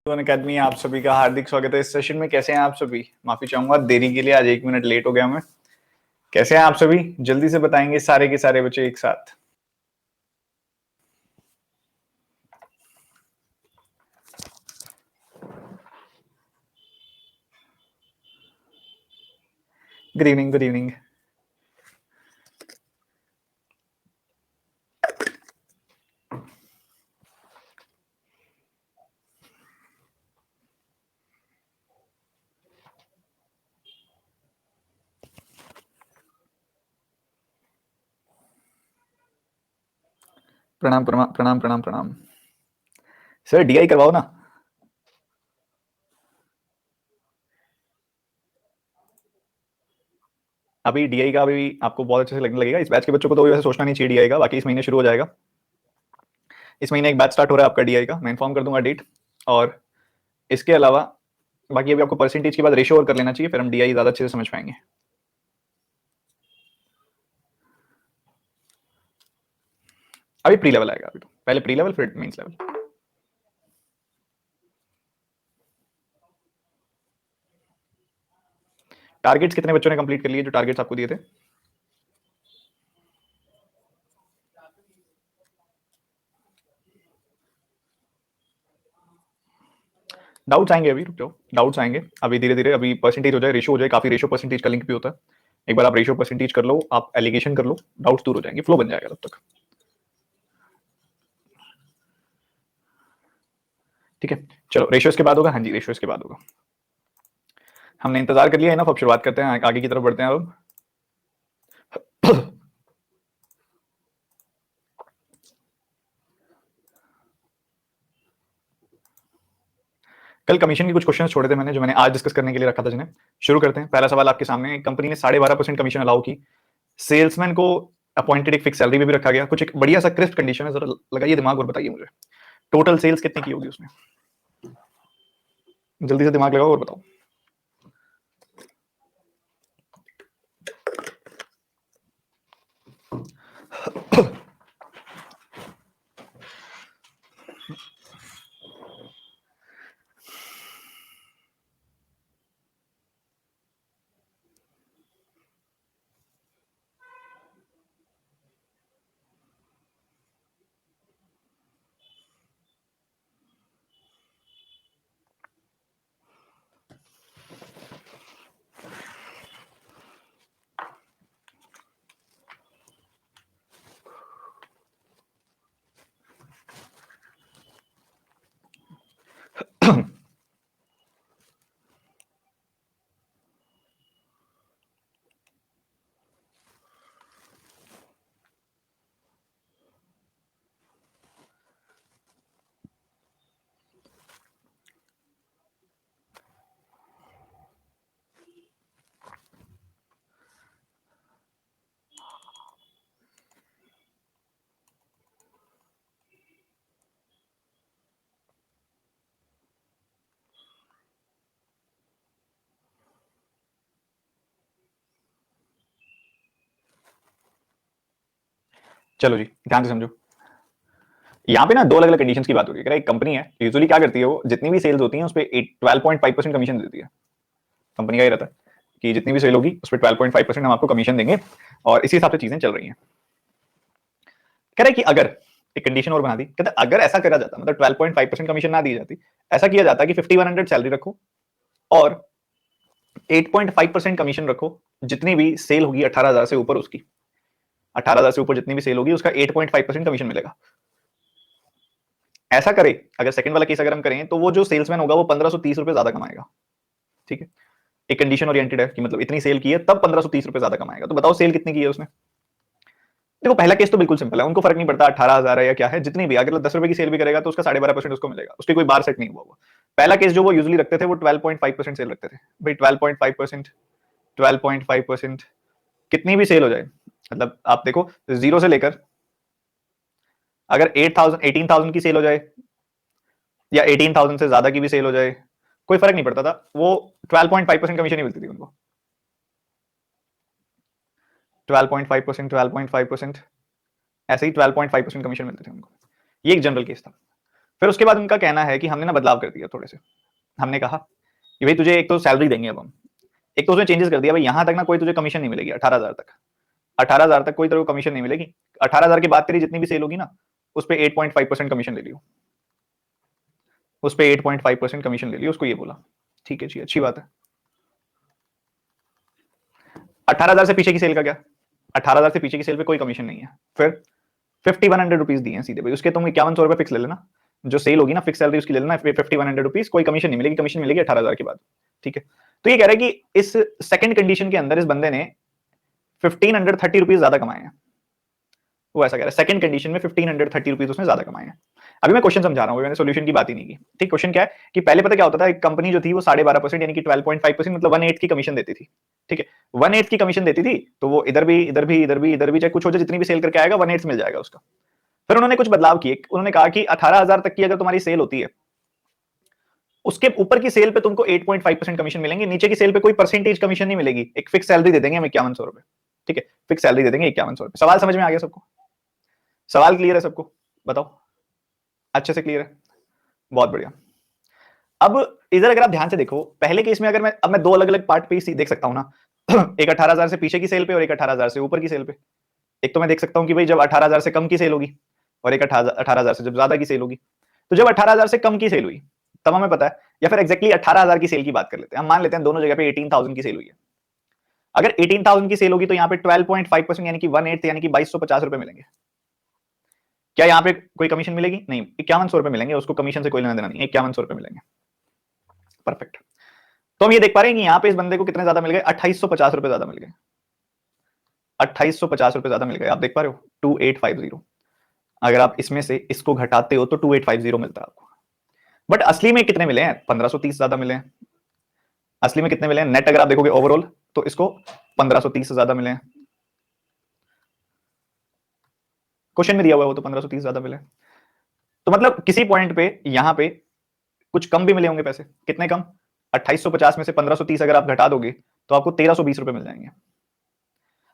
Academy आप सभी का हार्दिक स्वागत है इस सेशन में। कैसे हैं आप सभी? माफी चाहूंगा देरी के लिए, आज 1 मिनट लेट हो गया मैं। कैसे हैं आप सभी? जल्दी से बताएंगे सारे के सारे बच्चे एक साथ। Good evening, good evening. प्रणाम प्रणाम प्रणाम प्रणाम प्रणाम। सर डीआई करवाओ ना। अभी डीआई का अभी आपको बहुत अच्छे से लगने लगेगा। इस बैच के बच्चों को तो वैसे सोचना नहीं चाहिए डीआई का, बाकी इस महीने शुरू हो जाएगा। इस महीने एक बैच स्टार्ट हो रहा है आपका डीआई का, मैं इन्फॉर्म कर दूंगा डेट। और इसके अलावा बाकी अभी आपको परसेंटेज के बाद रेशियो और कर लेना चाहिए, फिर हम डीआई ज्यादा अच्छे से समझ पाएंगे। अभी प्री लेवल आएगा, अभी तो पहले प्री लेवल फिर मेंस लेवल। टारगेट्स कितने बच्चों ने कंप्लीट कर लिए जो टारगेट्स आपको दिए थे? डाउट्स आएंगे, अभी रुक जाओ, डाउट्स आएंगे अभी धीरे धीरे। अभी परसेंटेज हो जाए, रेशियो हो जाए, काफी रेशियो परसेंटेज का लिंक भी होता है। एक बार आप रेशियो परसेंटेज कर लो, आप एलिगेशन कर लो, डाउट्स दूर हो जाएंगे, फ्लो बन जाएगा तब तक। ठीक है, चलो रेशियो के बाद होगा। हाँ जी, रेशियो के बाद होगा। हमने इंतजार कर लिया है ना, अब शुरुआत करते हैं, आगे की तरफ बढ़ते हैं अब। कल कमीशन के कुछ क्वेश्चन छोड़े थे मैंने, जो मैंने आज डिस्कस करने के लिए रखा था, जिन्हें शुरू करते हैं। पहला सवाल आपके सामने, कंपनी ने 12.5% कमीशन अलाउ की, सेल्समैन को अपॉइंटेड एक फिक्स सैलरी में भी रखा गया, कुछ एक बढ़िया सा क्रिस्प कंडीशन है। जरा लगाइए दिमाग और बताइए मुझे, टोटल सेल्स कितनी की होगी उसने? जल्दी से दिमाग लगाओ और बताओ। चलो जी, ध्यान से समझो। यहाँ पे ना दो अलग अलग कंडीशंस की बात हो रही है। एक कंपनी है, यूजुअली क्या करती है, वो जितनी भी सेल्स होती है उस पर 12.5% कमीशन देती है। कंपनी का ये रहता है कि जितनी भी सेल होगी उस पर 12.5% हम आपको कमीशन देंगे, और इसी हिसाब से चीजें चल रही हैं। कह रहे कि अगर एक कंडीशन और बना दी, कहते अगर ऐसा करा जाता, मतलब 12.5% कमीशन ना दी जाती, ऐसा किया जाता कि 5100 सैलरी रखो और 8.5% कमीशन रखो, जितनी भी सेल होगी 18,000 से ऊपर, उसकी 18,000 से ऊपर जितनी भी सेल होगी उसका 8.5% कमीशन मिलेगा। ऐसा करे, अगर सेकंड वाला केस अगर हम करें, तो वो जो सेल्समैन होगा वो 1530 रुपए ज्यादा कमाएगा। ठीक है, एक कंडीशन ओरिएंटेड है कि मतलब इतनी सेल की है तब 1530 रुपए ज्यादा कमाएगा। तो बताओ सेल कितनी की है उसने? देखो पहला केस तो बिल्कुल सिंपल है, उनको फर्क नहीं पड़ता 18,000 है या क्या है, जितनी भी, अगर 10 रुपए की सेल भी करेगा तो उसका 12.5% उसको मिलेगा, उसकी कोई बार सेट नहीं हुआ। पहला केस जो वो यूजुअली रखते थे वो 12.5% सेल रखते थे। भाई 12.5%, 12.5% कितनी भी सेल हो जाए, मतलब आप देखो जीरो से लेकर अगर 8,000 18,000 की सेल हो जाए या 18,000 से ज्यादा की भी सेल हो जाए, कोई फर्क नहीं पड़ता था, वो 12.5% कमीशन ही मिलती थी उनको। 12.5%, 12.5%, ऐसे ही 12.5% कमीशन मिलते थे उनको। ये एक जनरल केस था। फिर उसके बाद उनका कहना है कि हमने ना बदलाव कर दिया थोड़े से। हमने कहा कि भाई तुझे एक तो सैलरी देंगे अब हम, एक तो उसने चेंजेस कर दिया भाई, यहां तक ना कोई तुझे कमीशन नहीं मिलेगी 18,000 तक, 18,000 तक कोई तेरे को कमीशन नहीं मिलेगी। 18,000 के बाद तेरी जितनी भी सेल होगी ना उस पर 8.5% कमीशन ले लियो, उस पर 8.5% कमीशन ले लियो, उसको ये बोला। ठीक है जी, अच्छी बात है। 18,000 से पीछे की सेल का क्या, 18,000 से पीछे की सेल पे कोई कमीशन नहीं है। फिर 5,100 रुपीज दिए सीधे भाई, उसके तुम 5100 रुपए फिक्स ले लेना, जो सेल होगी ना फिक्स सैलरी उसकी ले लेना 5,100 रुपीज, कोई कमीशन नहीं मिलेगी, कमीशन मिलेगी 18,000 के बाद। ठीक है, तो ये कह रहा है कि इस सेकंड कंडीशन के अंदर इस बंदे ने 1,530 रुपीज ज्यादा कमाए हैं। वो ऐसा कह रहा है सेकंड कंडीशन में 1,530 रुपीज उसने ज्यादा कमाए हैं। अभी मैं क्वेश्चन समझा रहा हूँ, मैंने सोल्यूशन की बात ही नहीं की। ठीक, क्वेश्चन क्या है कि पहले पता क्या होता था, एक कंपनी जो थी वो 12.5% यानी कि 12.5% मतलब 1/8 की कमीशन देती थी। ठीक है, 1/8 की कमीशन देती थी, तो वो इधर भी इधर भी इधर भी इधर भी चाहे कुछ हो जाए, जितनी भी सेल करके आएगा 1/8 मिल जाएगा उसका। फिर उन्होंने कुछ बदलाव किए, उन्होंने कहा कि 18,000 तक की अगर तुम्हारी सेल होती है, उसके ऊपर की सेल पे तुमको 8.5% कमीशन मिलेंगे, नीचे की सेल पे कोई परसेंटेज कमीशन नहीं मिलेगी, एक फिक्स सैलरी दे देंगे हम 5100 रुपए। ठीक है, फिक्स सैलरी दे देंगे 5100 रुपए। सवाल समझ में आ गया सबको? सवाल क्लियर है सबको? बताओ, अच्छे से क्लियर है? बहुत बढ़िया। अब इधर अगर आप ध्यान से देखो, पहले केस में अगर मैं दो अलग अलग पार्ट पे ही देख सकता हूं ना एक 18,000 से पीछे की सेल पे और एक 18,000 से ऊपर की सेल पे। एक तो मैं देख सकता हूं कि भाई जब 18,000 से कम की सेल होगी और एक 18,000 से जब ज्यादा की सेल होगी। तो जब 18,000 से कम की सेल हुई तब हमें पता है, या फिर एक्जैक्टली 18,000 की सेल की बात कर लेते हैं, हम मान लेते हैं दोनों जगह पे 18,000 की सेल हुई है। अगर 18,000 की सेल होगी तो यहाँ पे 12.5% यानी कि 1/8 यानी कि 2,250 रुपए मिलेंगे। क्या यहाँ पे कोई कमीशन मिलेगी? नहीं, 5,100 रुपए मिलेंगे, उसको कमीशन से कोई लेना देना नहीं, 5,100 रुपए मिलेंगे। परफेक्ट। तो हम ये देख पा रहे हैं कि यहाँ पे इस बंदे को कितने ज्यादा मिल गए, 2,850 रुपए ज्यादा मिल गए, 2,850 रुपए ज्यादा मिल गए। आप देख पा रहे हो 2,850। अगर आप इसमें से इसको घटाते हो तो 2,850 मिलता है आपको। बट असली में कितने मिले हैं? 1,530 ज्यादा मिले हैं। असली में कितने मिले हैं नेट अगर आप देखोगे ओवरऑल, तो इसको 1,530 से ज्यादा मिले हैं। क्वेश्चन में दिया हुआ है वो, तो 1,530 ज्यादा मिले। तो मतलब किसी पॉइंट पे यहां पे कुछ कम भी मिले होंगे पैसे। कितने कम? 2,850 में से 1,530 अगर आप घटा दोगे तो आपको 1,320 रुपए मिल जाएंगे।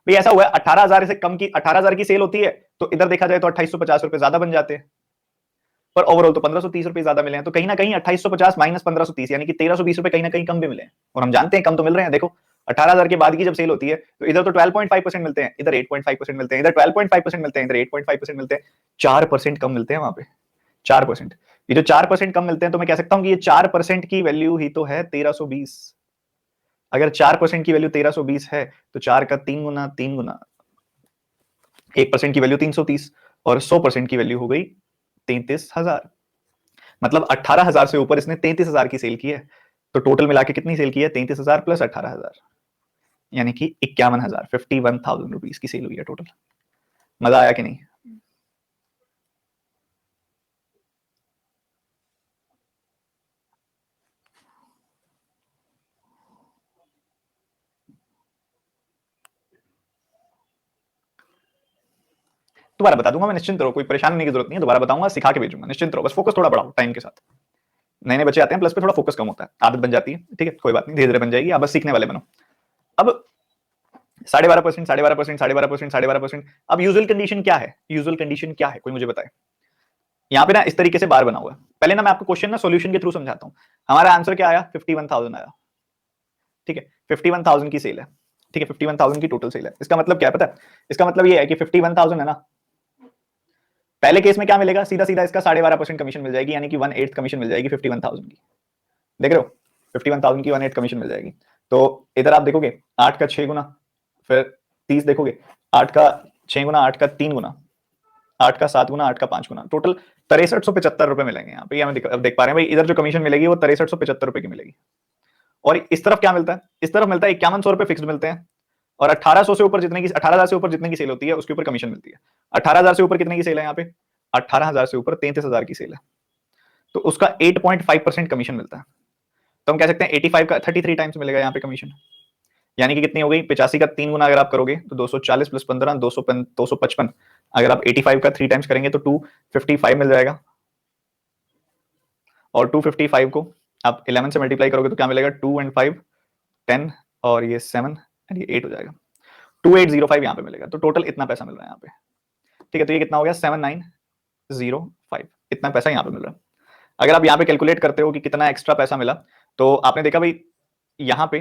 भाई ऐसा हुआ है 18,000 से कम की 18,000 की सेल होती है, तो इधर देखा जाए तो 2,850 रुपए ज्यादा बन जाते हैं, पर ओवरऑल तो 1,530 रुपए ज्यादा मिले हैं। तो कहीं ना कहीं 2,850 माइनस 1,530 यानी कि 1,320 रुपए कहीं ना कहीं कम भी मिले हैं। और हम जानते हैं कम तो मिल रहे हैं। देखो 18,000 के बाद की जब सेल होती है तो इधर तो 12.5% मिलते हैं, इधर 8.5% मिलते हैं, इधर 12.5% मिलते हैं, इधर 8.5% मिलते हैं। 4% कम मिलते हैं वहां पे, 4%। ये जो 4% कम मिलते हैं, तो मैं कह सकता हूं कि ये 4% की वैल्यू ही तो है 1,320। अगर 4% की वैल्यू 1,320 है तो 4 का 3 गुना, 3 गुना 1% की वैल्यू 330, और 100% की वैल्यू हो गई 33,000। मतलब 18,000 से ऊपर इसने 33,000 की सेल की है। तो टोटल मिला के कितनी सेल की है? 33,000 प्लस 18,000, यानी कि 51,000, 51,000 रुपीज की सेल हुई है टोटल। मजा आया कि नहीं? दोबारा बता दूंगा मैं, निश्चिंत रहो, कोई परेशान होने की जरूरत नहीं है। दोबारा बताऊंगा, सिखा के भेजूंगा, निश्चिंत रहो, बस फोकस थोड़ा बढ़ाओ टाइम के साथ। नए नए बच्चे आते हैं, प्लस पे थोड़ा फोकस कम होता है, आदत बन जाती है। ठीक है, कोई बात नहीं, धीरे धीरे बन जाएगी, आप बस सीखने वाले बनो। अब 12.5%, 12.5%, 12.5%, 12.5%। अब यूजुअल कंडीशन क्या है? यूजुअल कंडीशन क्या है, कोई मुझे बताए। यहाँ पे ना इस तरीके से बार बना हुआ है। पहले ना मैं आपको क्वेश्चन ना सॉल्यूशन के थ्रू समझाता हूँ। हमारा आंसर क्या आया? 51,000 आया। ठीक है, 51,000 की सेल है। ठीक है, 51,000 की टोटल सेल है। इसका मतलब क्या है पता है? इसका मतलब ये है कि 51,000 है ना, पहले केस में क्या मिलेगा? सीधा सीधा इसका 12.5% कमीशन मिल जाएगी, यानी कि 1/8 कमीशन मिल जाएगी 51,000 की। देख रहे हो, 51,000 की 1/8 कमीशन मिल जाएगी। तो इधर आप देखोगे 8 का 6 गुना, फिर 30 देखोगे 8 का 6 गुना, 8 का 3 गुना, 8 का 7 गुना, 8 का 5 गुना, टोटल 6375 रुपए मिलेंगे यहाँ पे। हम देख पा रहे हैं भाई, इधर जो कमीशन मिलेगी वो 6375 रुपए की मिलेगी। और इस तरफ क्या मिलता है? इस तरफ मिलता है 5100 रुपए फिक्स्ड मिलते हैं, और 1800 से ऊपर जितने की 18,000 से ऊपर जितने की सेल होती है उसके ऊपर कमीशन मिलती है। 18,000 से ऊपर कितने की सेल है यहाँ पे? 18,000 से ऊपर 33,000 की सेल है, तो उसका 8.5% कमीशन मिलता है। तो हम कह सकते हैं 85 का 33 टाइम्स मिलेगा यहाँ पे कमीशन, यानी कि कितनी हो गई? 85 का 3 गुना अगर आप करोगे तो 240 प्लस 15 255। अगर आप 85 का 3 टाइम्स करेंगे तो 255 मिल जाएगा, और 255 को आप 11 से मल्टीप्लाई करोगे तो क्या मिलेगा? 2 एंड 5 10, और ये 7 एंड ये 8 हो जाएगा। 2805 यहाँ पे मिलेगा। तो टोटल इतना पैसा मिल रहा है यहाँ पे। ठीक है, तो ये कितना हो गया? 7905, इतना पैसा यहाँ पे मिल रहा है। अगर आप यहाँ पे कैलकुलेट करते हो कि कितना एक्स्ट्रा पैसा मिला, तो आपने देखा भाई यहाँ पे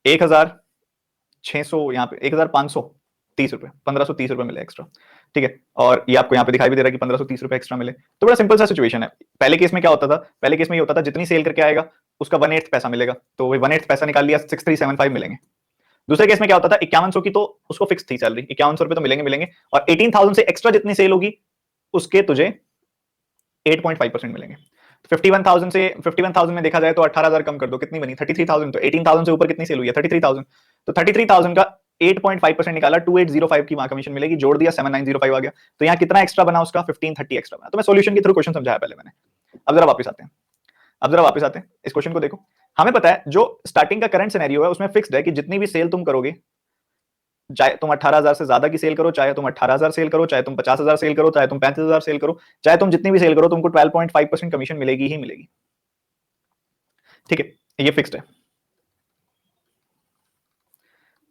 1,600, यहाँ पे 1,530 रुपए, 1,530 रुपए मिले एक्स्ट्रा, ठीक है। और ये आपको यहाँ पे दिखाई भी दे रहा है कि 1,530 रुपए एक्स्ट्रा मिले। तो बड़ा सिंपल सा सिचुएशन है। पहले केस में क्या होता था, पहले केस में ये होता था जितनी सेल करके आएगा उसका 1/8 पैसा मिलेगा, तो 1/8 पैसा निकाल लिया, 6,375 मिलेंगे। दूसरे केस में क्या होता था, 5100 की तो उसको फिक्स थी सैलरी, 5100 रुपए तो मिलेंगे मिलेंगे, और 18,000 से एक्स्ट्रा जितनी सेल होगी उसके तुझे 8.5% मिलेंगे। 51,000 से 51,000 में देखा जाए तो 18,000 कम कर दो, कितनी बनी 33,000। तो 18,000 से ऊपर कितनी सेल हुई है 33,000। तो 33,000 का 8.5% निकाला, 2805 की वहां कमीशन मिलेगी, जोड़ दिया 7905 आ गया। तो यहाँ कितना एक्स्ट्रा बना उसका 1530 एक्स्ट्रा बना। तो मैं सॉल्यूशन के थ्रू क्वेश्चन समझाया पहले मैंने। अब जरा वापस आते हैं, अब जरा वापस आते हैं इस क्वेश्चन को देखो। हमें पता है जो स्टार्टिंग का करंट सिनेरियो है उसमें फिक्स्ड है कि जितनी भी सेल तुम करोगे, चाहे तुम 18,000 से ज्यादा की सेल करो, चाहे तुम 18,000 सेल करो, चाहे तुम 50,000 सेल करो, चाहे तुम 35,000 सेल करो, चाहे तुम जितनी भी सेल करो, तुमको 12.5% कमीशन मिलेगी ही मिलेगी, ठीक है, ये फिक्स्ड है,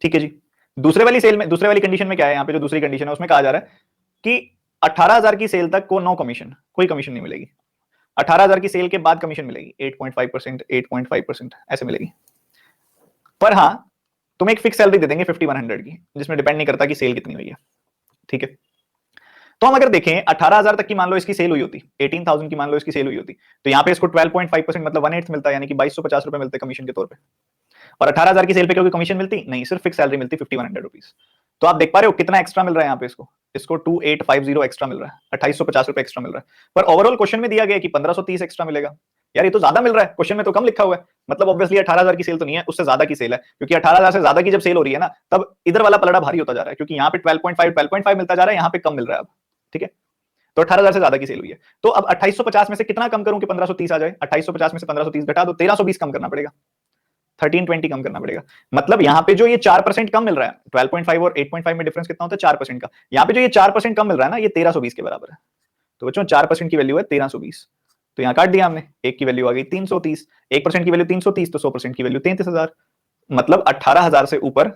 ठीक है जी। दूसरे वाली सेल में, दूसरे वाली कंडीशन में क्या है, यहाँ पे जो दूसरी कंडीशन है उसमें कहा जा रहा है कि 18,000 की सेल तक को नो कमीशन, कोई कमीशन नहीं मिलेगी। 18,000 की सेल के बाद कमीशन मिलेगी 8.5%, 8.5% ऐसे मिलेगी। पर हाँ, तुम्हें एक फिक्स सैलरी दे देंगे 5100 की, जिसमें डिपेंड नहीं करता कि सेल कितनी हुई है, ठीक है। तो हम अगर देखें 18,000 तक की मान लो इसकी सेल हुई होती, 18,000 की मान लो इसकी सेल हुई होती, तो यहाँ पे इसको 12.5% मतलब 1/8 मिलता है, यानी कि 2250 रुपए मिलते कमीशन के तौर पे। और 18,000 की सेल पे क्योंकि कमीशन मिलती नहीं, सिर्फ फिक्स सैलरी मिलती 5100 रुपीज। तो आप देख पा रहे हो कितना एक्स्ट्रा मिल रहा है यहाँ पे इसको, इसको 2850 एक्स्ट्रा मिल रहा है, 2850 रुपए एक्स्ट्रा मिल रहा है। पर ओवरऑल क्वेश्चन में दिया गया कि 1530 एक्स्ट्रा मिलेगा। यार ये तो ज्यादा मिल रहा है, क्वेश्चन में तो कम लिखा हुआ है, मतलब ऑब्वियसली 18,000 की सेल तो नहीं है, उससे ज्यादा की सेल है, क्योंकि 18,000 से ज्यादा की जब सेल हो रही है ना, तब इधर वाला पलड़ा भारी होता जा रहा है, क्योंकि यहाँ पे 12.5 मिलता जा रहा है, यहाँ पे कम मिल रहा है अब, ठीक है। तो 18,000 से ज्यादा की सेल हुई है, तो अब 2850 में से कितना कम करूं कि 1530 आ जाए, 2850 में से 1530 घटा दो, 1320 कम करना पड़ेगा, 1320 कम करना पड़ेगा। मतलब यहाँ पे जो ये 4% कम मिल रहा है, 12.5 और 8.5 में डिफरेंस कितना होता है 4% का, यहाँ पे जो ये 4% कम मिल रहा है ना, ये 1320 के बराबर है। तो बच्चों 4% की वैल्यू है 1320, तो यहाँ काट दिया हमने, एक की वैल्यू आ गई 330, 1% की वैल्यू 330, तो 100% की वैल्यू 33,000, मतलब 18,000 से ऊपर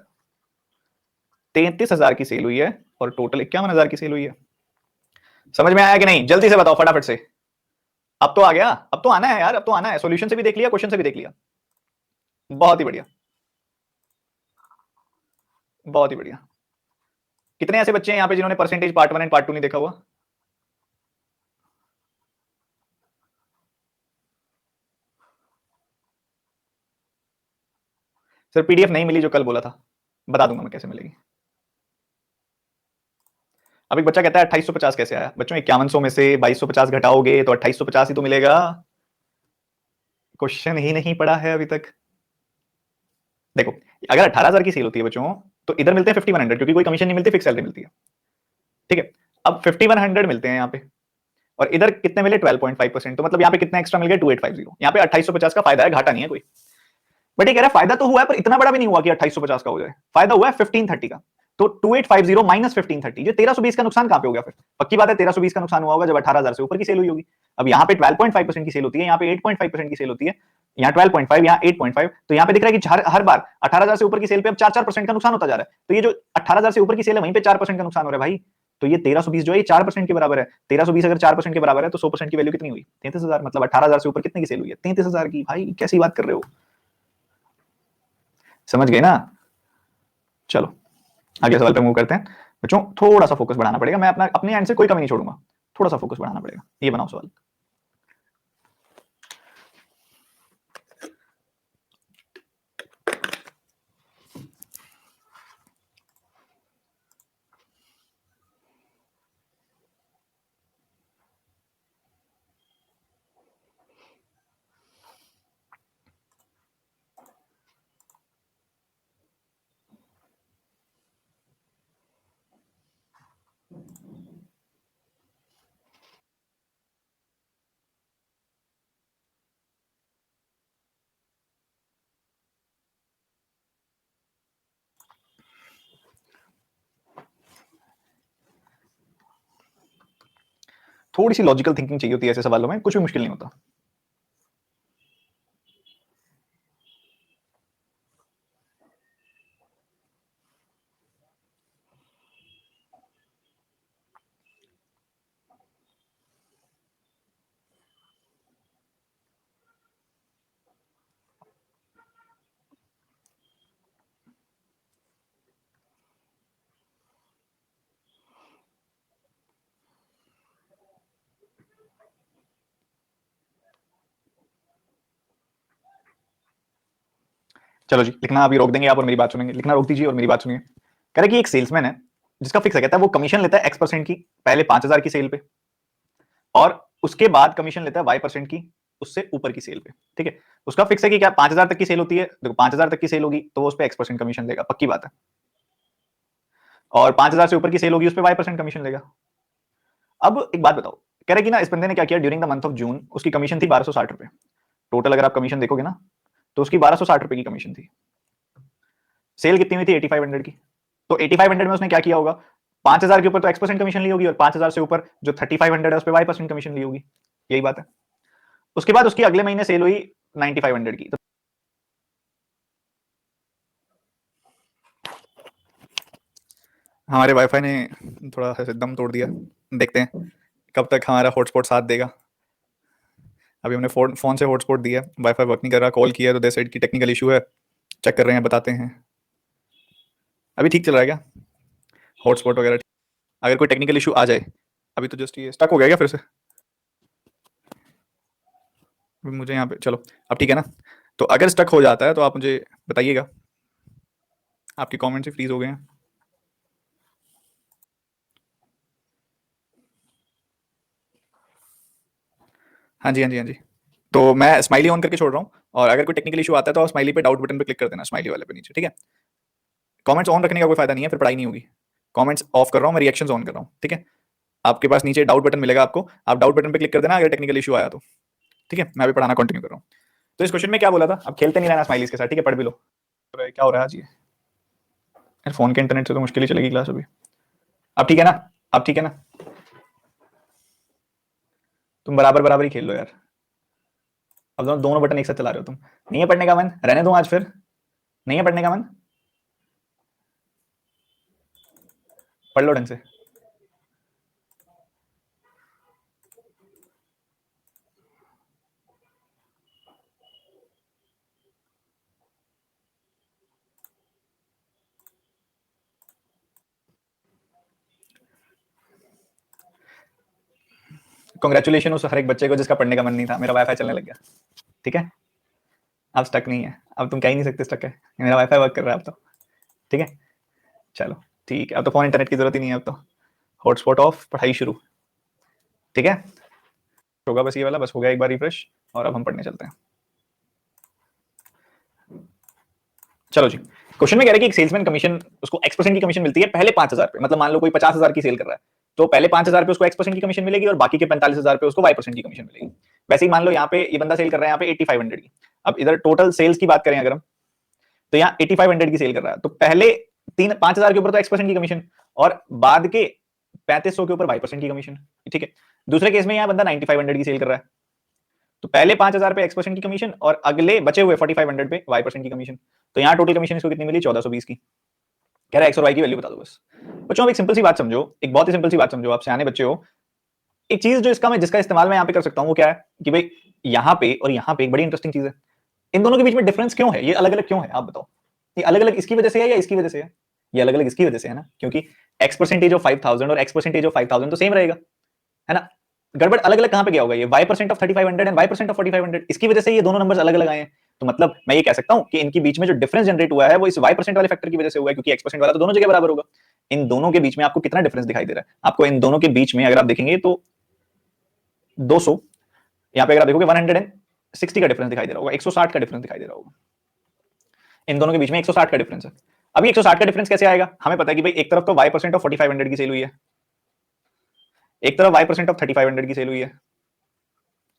33,000 की सेल हुई है, और टोटल 51,000 की सेल हुई है। समझ में आया कि नहीं, जल्दी से बताओ फटाफट से। अब तो आ गया, अब तो आना है यार, अब तो आना है, सॉल्यूशन से भी देख लिया, क्वेश्चन से भी देख लिया, बहुत ही बढ़िया, बहुत ही बढ़िया। कितने ऐसे बच्चे हैं यहाँ पे जिन्होंने परसेंटेज पार्ट 1 एंड पार्ट 2 नहीं देखा हुआ? सर पीडीएफ नहीं मिली जो कल बोला था, बता दूंगा मैं कैसे मिलेगी। अब एक बच्चा कहता है 2850 कैसे आया? बच्चों 5100 में से 2250 घटाओगे तो 2850 ही तो मिलेगा। क्वेश्चन ही नहीं पढ़ा है अभी तक। देखो अगर 18,000 की सेल होती है बच्चों, तो इधर मिलते हैं 5100, क्योंकि कोई कमीशन नहीं मिलती, फिक्स सैलरी मिलती है, ठीक है। अब 5100 मिलते हैं यहाँ पे, और इधर कितने मिले 12.5%, तो मतलब यहाँ पे कितना एक्स्ट्रा मिल गया 2850। यहाँ पे 2850 का फायदा है, घाटा नहीं है कोई। बट ये कह रहा है फायदा तो हुआ है, पर इतना बड़ा भी नहीं हुआ कि 2850 का हो जाए, फायदा हुआ है 1530 का। तो 2850 माइनस 1530, ये 1320 का नुकसान कहां पे हो गया? फिर पक्की बात है 1320 का नुकसान हुआ होगा जब 18,000 से ऊपर की सेल हुई होगी। अब यहाँ पे 12.5% की सेल होती है, यहाँ पे 8.5% की सेल होती है, यहाँ 12.5, यहाँ 8.5, तो यहाँ पे दिख रहा है कि हर बार 18,000 से ऊपर की सेल पे अब 4% का नुकसान होता जा रहा है। तो ये जो 18,000 से ऊपर की सेल है वहीं पे 4% का नुकसान हो रहा है भाई। तो ये 1320 जो है 4% के बराबर है। 1320 अगर 4% के बराबर है तो 100% की वैल्यू कितनी हुई? 33,000। मतलब 18,000 से ऊपर कितने की सेल हुई है? 33,000 की। भाई कैसी बात कर रहे हो, समझ गए ना? चलो अगले सवाल पे मूव करते हैं। बच्चों थोड़ा सा फोकस बढ़ाना पड़ेगा, मैं अपना अपने एंड से कोई कमी नहीं छोड़ूंगा, थोड़ा सा फोकस बढ़ाना पड़ेगा। ये बनाओ सवाल। थोड़ी सी लॉजिकल थिंकिंग चाहिए होती है ऐसे सवालों में, कुछ भी मुश्किल नहीं होता। चलो जी, लिखना अभी रोक देंगे आप और मेरी बात सुनेंगे। लिखना रोक दीजिए और मेरी बात सुनिए। कह रहे कि एक सेल्समैन है जिसका फिक्स है, कहता है वो कमीशन लेता है X% की पहले 5,000 की सेल पे, और उसके बाद कमीशन लेता है Y% की उससे ऊपर की सेल पे। ठीक है, उसका फिक्स है कि क्या 5,000 तक की सेल होती है, देखो 5,000 तक की सेल होगी तो वो उस पर X% कमीशन देगा, पक्की बात है। और 5,000 से ऊपर की सेल होगी उस पर Y% कमीशन लेगा। अब एक बात बताओ, कह रहे कि ना इस बंदे ने क्या किया, during the month of June उसकी कमीशन थी 1260 रुपए टोटल। अगर आप कमीशन देखोगे ना तो उसकी 1260 रुपए की कमीशन थी। सेल कितनी हुई थी 8500 की। तो 8500 में उसने क्या किया होगा, 5,000 के ऊपर तो X% कमीशन ली होगी, और 5,000 से ऊपर जो 3500 है उस पर Y% कमीशन ली होगी। यही बात है। उसके बाद उसकी अगले महीने सेल हुई 9500 की। तो हमारे वाईफाई ने थोड़ा सा दम तोड़ दिया, देखते हैं कब तक हमारा हॉटस्पॉट साथ देगा। अभी हमने फोन से हॉटस्पॉट दिया, वाईफाई वर्क नहीं कर रहा, कॉल किया तो दे साइड की टेक्निकल इशू है, चेक कर रहे हैं, बताते हैं। अभी ठीक चल रहा है क्या हॉटस्पॉट वगैरह? अगर कोई टेक्निकल इशू आ जाए, अभी तो जस्ट ये स्टक हो गया क्या फिर से? मुझे यहाँ पे चलो अब ठीक है ना। तो अगर स्टक हो जाता है तो आप मुझे बताइएगा, आपके कमेंट से फ्रीज हो गए हैं। हाँ जी, हाँ जी, हाँ जी। तो मैं स्माइली ऑन करके छोड़ रहा हूँ, और अगर कोई टेक्निकल इशू आता है तो आप स्माइली पे डाउट बटन पे क्लिक कर देना, स्माइली वाले पे नीचे, ठीक है। कमेंट्स ऑन रखने का कोई फायदा नहीं है, फिर पढ़ाई नहीं होगी। कमेंट्स ऑफ कर रहा हूँ मैं, रिएक्शंस ऑन कर रहा हूँ, ठीक है। आपके पास नीचे डाउट बटन मिलेगा आपको, आप डाउट बटन पे क्लिक कर देना अगर टेक्निकल इशू आया तो, ठीक है। मैं अभी पढ़ाना कंटिन्यू कर रहा हूँ। तो इस क्वेश्चन में क्या बोला था, अब खेलते नहीं रहना स्माइलीज के साथ, ठीक है, पढ़ भी लो। क्या हो रहा है आज ये, यार फोन के इंटरनेट से तो मुश्किल ही चलेगी क्लास अभी। अब ठीक है ना, अब ठीक है ना, तुम बराबर बराबर ही खेल लो यार। अब दोनों बटन एक साथ चला रहे हो तुम। नहीं है पढ़ने का मन, रहने दो आज फिर। नहीं है पढ़ने का मन, पढ़ लो ढंग से। कॉन्ग्रेचुलेशन उस हर एक बच्चे को जिसका पढ़ने का मन नहीं था, मेरा वाईफाई चलने लग गया, ठीक है। अब स्टक नहीं है, अब तुम कह ही नहीं सकते स्टक है, मेरा वाईफाई वर्क कर रहा है अब तो, ठीक है। चलो ठीक है, अब तो फोन इंटरनेट की जरूरत ही नहीं है, अब तो हॉटस्पॉट ऑफ, पढ़ाई शुरू, ठीक है। होगा बस ये वाला, बस हो गया एक बार रिफ्रेश, और अब हम पढ़ने चलते हैं। चलो जी, क्वेश्चन में कह रहे हैं कि एक सेल्समैन कमीशन, उसको X% की कमीशन मिलती है पहले 5,000 पे, मतलब मान लो कोई 50,000 की सेल कर रहा है तो पहले 5,000 पे उसको X% की कमीशन मिलेगी और बाकी के 45,000 पे उसको Y% की कमीशन मिलेगी। वैसे ही मान लो यहाँ पे ये बंदा सेल कर रहा है यहाँ पे 8500 की। अब इधर टोटल सेल्स की बात करें अगर हम, तो यहाँ 8500 की सेल कर रहा है, तो पहले 5,000 के ऊपर तो X% की कमीशन, और बाद के 3500 के ऊपर Y% की कमीशन, ठीक है। दूसरे केस में यहाँ बंदा 9500 की सेल कर रहा है, तो पहले 5,000 पे X% की कमीशन और अगले बचे हुए 4500 पे Y% की कमीशन। तो यहाँ टोटल कमीशन इसको कितनी मिली, 1420 की। कह रहा है X और Y की वैल्यू बता दो बस। बच्चों अब एक सिंपल सी बात समझो, एक बहुत ही सिंपल सी बात समझो, आप सियाने बच्चे हो। एक चीज जो इसका मैं जिसका इस्तेमाल मैं यहाँ पे कर सकता हूँ वो क्या है कि भाई यहाँ पे और यहाँ पे एक बड़ी इंटरेस्टिंग चीज है, इन दोनों के बीच में डिफरेंस क्यों है, ये अलग अलग क्यों है, आप बताओ। ये अलग अलग इसकी वजह से है या इसकी वजह से है? ये अलग अलग इसकी वजह से है ना, क्योंकि X% ऑफ 5,000 और X% ऑफ 5,000 तो सेम रहेगा, है ना। गड़बड़ अलग अलग कहां पे गया होगा, ये Y% of 3500 and Y% of 4500, इसकी वजह से ये दोनों नंबर्स अलग अलग आए हैं। तो मतलब मैं ये कह सकता हूं कि इनके बीच में जो डिफरेंस जनरेट हुआ है वो इस Y% वाले फैक्टर की वजह से हुआ है, क्योंकि X% वाला तो दोनों जगह बराबर होगा। इन दोनों के बीच में आपको कितना डिफरेंस दिखाई दे रहा है, आपको इन दोनों के बीच में अगर आप देखेंगे तो 200, यहाँ पे अगर आप देखोगे 160 का डिफरेंस दिखाई दे रहा होगा, 160 का डिफरेंस दिखाई दे रहा होगा। इन दोनों के बीच में 160 का डिफरेंस है। अभी 160 का डिफरेंस कैसे आएगा, हमें पता है कि भाई एक तरफ तो Y% ऑफ 4500 की सेल हुई है, एक तरफ Y% ऑफ 3500 की सेल हुई है।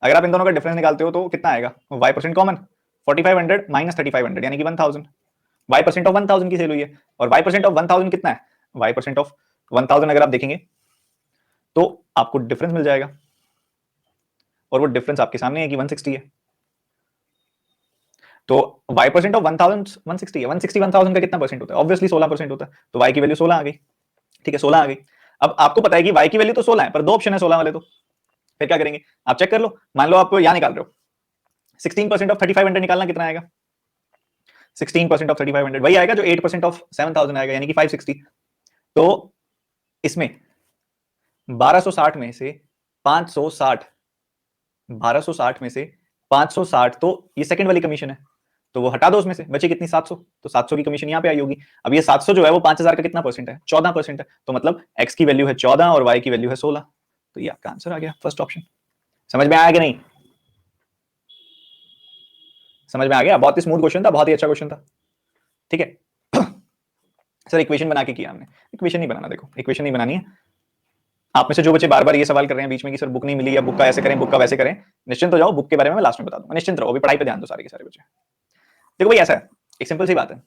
अगर आप इन दोनों का डिफरेंस निकालते हो तो कितना आएगा, Y% कॉमन, 4500 माइनस 3500 यानी कि 1000। Y% ऑफ 1000 की सेल हुई है, और Y% ऑफ 1000 कितना है, Y% ऑफ 1000 अगर आप देखेंगे तो आपको डिफरेंस मिल जाएगा, और वो डिफरेंस आपके सामने है कि 160 है। तो Y% ऑफ 1000 160 है, 160 1000 का कितना परसेंट होता है, ऑब्वियसली 16% होता है, तो Y की वैल्यू 16 आ गई, ठीक है, 16 आ गई। अब आपको पता है कि Y की वैल्यू तो 16 है, पर दो ऑप्शन है 16 वाले, तो फिर क्या करेंगे, आप चेक कर लो। मान लो आप यहां निकाल रहे हो, 16% ऑफ 3500 निकालना कितना आएगा, 16% ऑफ 3500 वही आएगा जो 8% ऑफ 7000 आएगा, यानी कि 560। तो इसमें 1260 में से 560, 1260 में से 560, तो ये सेकंड वाली कमीशन है, तो वो हटा दो उसमें से, बचे कितनी 700, तो 700 की कमीशन यहाँ पे आई होगी। अब ये 700 जो है वो 5000 का कितना परसेंट है, 14% है, तो मतलब x की वैल्यू है 14 और y की वैल्यू है 16, तो ये आपका आंसर आ गया फर्स्ट ऑप्शन। समझ में आया कि नहीं? समझ में आ गया? बहुत ही स्मूथ क्वेश्चन था, बहुत ही अच्छा क्वेश्चन था, ठीक है। सर इक्वेशन बना के किया हमने, इक्वेशन नहीं बनाना, देखो इक्वेशन नहीं बनानी है। आप में से जो बच्चे बार बार ये सवाल कर रहे हैं बीच में कि सर बुक नहीं मिली या बुक का ऐसे करें बुक का वैसे करें, निश्चिंत हो जाओ, बुक के बारे में मैं लास्ट में बता दूंगा, निश्चिंत रहो, अभी पढ़ाई पे ध्यान दो सारे के सारे बच्चे। देखो भाई ऐसा है, एक सिंपल सी बात है,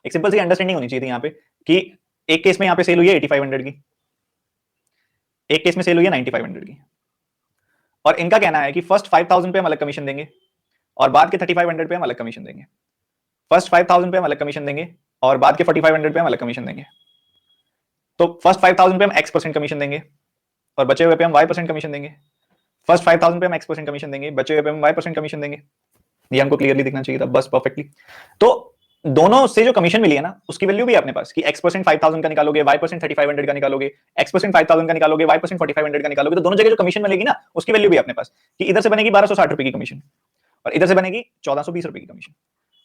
एक सिंपल सी अंडरस्टैंडिंग होनी चाहिए थी यहाँ पे कि एक केस में यहाँ पे सेल हुई है 8500 की, एक केस में सेल हुई है 9500 की, और इनका कहना है कि फर्स्ट 5000 पे हम अलग कमीशन देंगे और बाद के 3500 पे हम अलग कमीशन देंगे। फर्स्ट 5000 पे हम अलग कमीशन देंगे और बाद के 4500 पे हम अलग कमीशन देंगे। तो फर्स्ट 5000 पे हम x% कमीशन देंगे और बचे हुए पे हम y% कमीशन देंगे। फर्स्ट 5000 पे हम x% कमीशन देंगे, बचे हुए पे हम y% कमीशन देंगे। ये हमको क्लियरली दिखना चाहिए था बस, परफेक्टली। तो दोनों से जो कमीशन मिली है ना उसकी वैल्यू भी है अपने पास कि x% 5000 का निकालोगे, y% 3500 का निकालोगे, x% 5000 का निकालोगे, y% 4500 का निकालोगे, तो दोनों जगह जो कमीशन मिलेगी ना उसकी वैल्यू भी अपने पास कि इधर से बनेगी 1260 रुपए की कमीशन और इधर से बनेगी 1420 रुपए की कमीशन।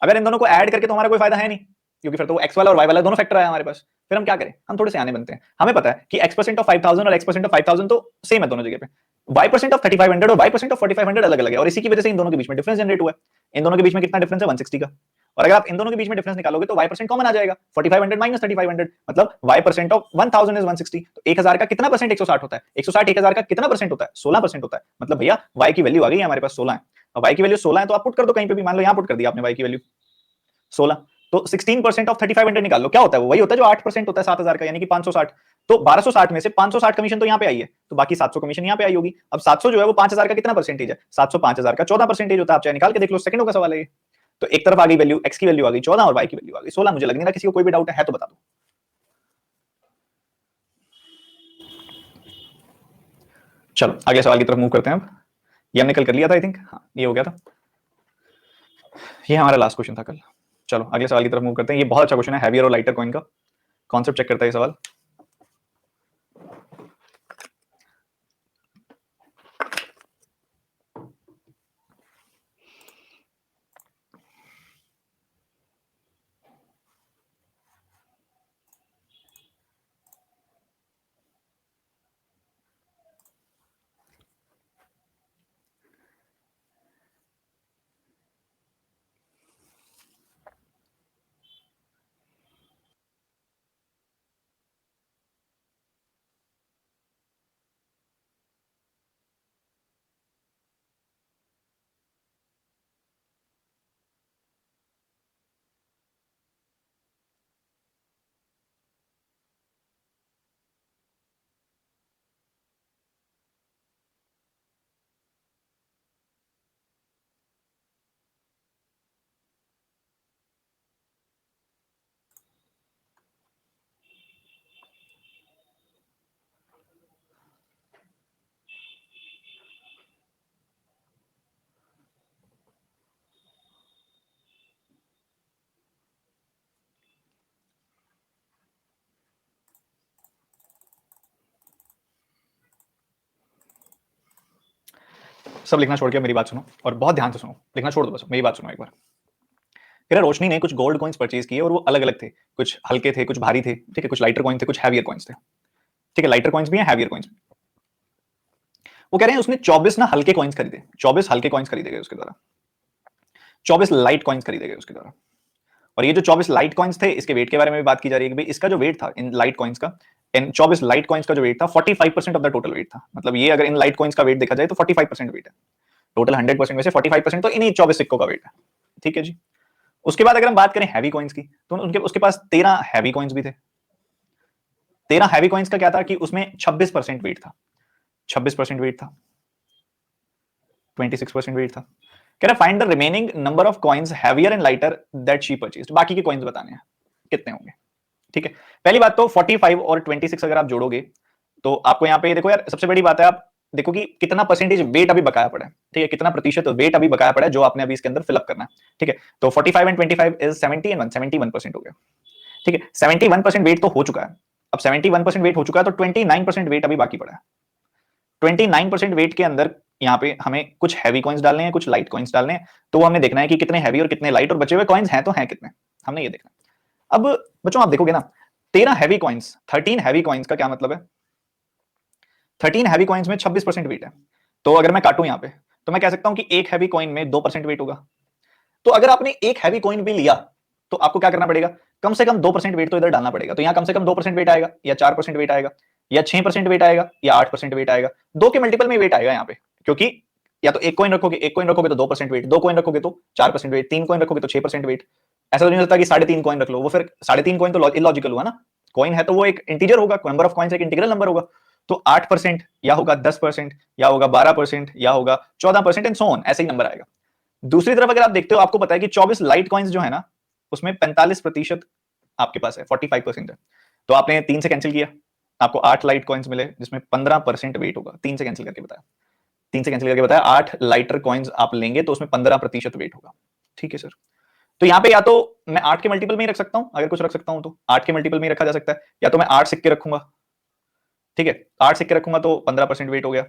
अगर इन दोनों को ऐड करके तो हमारा कोई फायदा है नहीं, क्योंकि फिर तो एक्स वाला और वाई वाला दोनों फैक्टर आया हमारे पास। फिर हम क्या करें, हम थोड़े से आने बनते हैं, हमें पता है कि x% ऑफ 5000 और x% ऑफ 5000 तो सेम है दोनों जगह पे, y% ऑफ 3500 और y% ऑफ 4500 अलग अलग है, और इसी की वजह से इन दोनों के बीच में डिफरेंस जनरेट हुआ है। इन दोनों के बीच में कितना डिफरेंस है, 160 का, और अगर आप इन दोनों के बीच में डिफरेंस निकालोगे तो y% कॉमन आ जाएगा, 4500 माइनस 3500, मतलब y% ऑफ 1000 इज 160, तो 1000 का कितना परसेंट 160 होता है, 160 1000 का कितना परसेंट होता है, 16% होता है। मतलब भैया y की वैल्यू आ गई है हमारे पास 16 है, और y की वैल्यू 16 है तो आप पुट कर दो कहीं पे भी, मान लो यहां पुट कर दिया आपने y की वैल्यू 16, तो 16% ऑफ 3500 निकाल लो, क्या होता है वो, वही होता है जो 8% होता है 7000 का, यानी कि 560। तो 1260 में से 560 कमीशन तो यहाँ पे आई है, तो बाकी 700 कमीशन यहाँ पे आई होगी। अब 700 जो है वो 5000 का कितना परसेंटेज है, 700 5000 का 14% होता है, आप चाहे निकाल के देख लो, सेकंडों का सवाल है ये। तो एक तरफ आ गई वैल्यू, x की वैल्यू आ गई 14 और y की वैल्यू आ गई 16, मुझे लग नहीं रहा किसी को कोई भी डाउट है तो बता दो। चलो अगले सवाल की तरफ मूव करते हैं। अब ये हमने कल कर लिया था आई थिंक, हाँ ये हो गया था, ये हमारा लास्ट क्वेश्चन था कल। चलो अगले सवाल की तरफ मूव करते हैं। ये बहुत अच्छा क्वेश्चन है, हैवियर और लाइटर कॉइन का कॉन्सेप्ट चेक करता है ये सवाल। सब लिखना छोड़ के मेरी बात सुनो और बहुत ध्यान से सुनो, लिखना छोड़ दो बस, मेरी बात सुनो एक बार। फिर रोशनी ने कुछ गोल्ड कॉइन्स परचेज किए और वो अलग अलग थे, कुछ हल्के थे कुछ भारी थे, ठीक है, कुछ लाइटर कॉइन थे कुछ हैवियर कॉइन्स थे, ठीक है, लाइटर कॉइन्स भी हैं हैवियर कॉइन्स भी। वो कह रहे हैं उसने 24 ना हल्के कॉइन्स खरीदे, 24 हल्के कॉइन्स खरीदे गए उसके द्वारा, 24 लाइट कॉइन्स खरीदे गए उसके द्वारा। और ये जो 24 लाइट कॉइन्स थे इसके वेट के बारे में भी बात की जा रही है कि भाई इसका जो वेट था इन लाइट कॉइन्स का, इन 24 लाइट कॉइन्स का जो वेट था 45% ऑफ द टोटल वेट था। मतलब ये अगर इन लाइट कॉइन्स का वेट देखा जाए तो 45% वेट है, टोटल 100% में से 45% तो इन्हीं 24 सिक्कों का वेट है, ठीक है जी। उसके बाद अगर हम बात करें हैवी कॉइन्स की, तो उनके उसके पास 13 हैवी कॉइन्स भी थे। 13 हैवी कॉइन्स का क्या था कि उसमें 26% वेट था, 26% वेट था, 26% वेट था। कह रहा find the remaining number of coins heavier and lighter that she purchased, बाकी के कॉइन्स बताने हैं कितने होंगे, ठीक है। पहली बात तो 45 और 26 अगर आप जोड़ोगे तो आपको यहाँ पे देखो यार, सबसे बड़ी बात है आप देखो कि कितना परसेंटेज वेट अभी बकाया पड़ा है, ठीक है, कितना प्रतिशत वेट अभी बकाया पड़ा है जो आपने अभी इसके अंदर फिलअप करना है, ठीक है। तो 45 एंड 25 इज 70 एंड 71% हो गया, ठीक है। 71% वेट तो हो चुका है, अब 71% वेट हो चुका है तो 29% वेट अभी बाकी पड़ा है। 29% वेट के अंदर यहाँ पे हमें कुछ हैवी कॉइन्स डालने हैं, कुछ लाइट कॉइन्स डालने हैं, तो वो हमने देखना है कि कितने हैवी और कितने लाइट, और बचे हुए कॉइन्स हैं तो हैं कितने, हमने ये देखना है। अब बच्चों आप देखोगे ना 13 हैवी कॉइन्स, 13 हैवी कॉइन्स का क्या मतलब है, 13 हैवी कॉइन्स में 26% वेट है। तो अगर मैं काटूं यहाँ पे तो मैं कह सकता हूं कि एक हैवी कॉइन में 2% वेट होगा। तो अगर आपने एक हैवी कॉइन भी लिया तो आपको क्या करना पड़ेगा, कम से कम 2% वेट तो इधर डालना पड़ेगा। तो यहाँ कम से कम 2% वेट आएगा, या 4% वेट आएगा, या 6% वेट आएगा, या 8% वेट आएगा। दो के मल्टीपल में वेट आएगा यहाँ पे, क्योंकि या तो एक कॉइन रखोगे तो 2% वेट, दो कॉइन रखोगे तो 4% वेट, तीन कॉइन रखोगे तो 6% वेट। ऐसा तो नहीं होता कि 3.5 कॉइन रख लो, वो फिर 3.5 कॉइन तो इलॉजिकल हुआ ना। कॉइन है तो वो एक इंटीजर होगा, नंबर ऑफ कॉइन्स एक इंटीग्रल नंबर होगा। तो 8% या होगा 10% या होगा 12% या होगा 14% एंड सो ऑन, ऐसे ही नंबर आएगा। दूसरी तरफ अगर आप देखते हो, आपको पता है कि 24 लाइट कॉइन्स जो है ना, उसमें 45% आपके पास है, 45% है। तो आपने 3 से कैंसिल किया, आपको 8 लाइट कॉइन्स मिले जिसमें 15% वेट होगा। 3 से कैंसिल करके बताया, 3 से कैंसिल करके बताया, 8 लाइटर कॉइन्स आप लेंगे तो उसमें 15% वेट होगा। ठीक है सर। तो यहाँ पे या तो मैं 8 के मल्टीपल में ही रख सकता हूं, अगर कुछ रख सकता हूं तो 8 के मल्टीपल में ही रखा जा सकता है, या तो मैं 8 सिक्के रखूंगा। ठीक है, 8 सिक्के रखूंगा तो 15% वेट हो गया।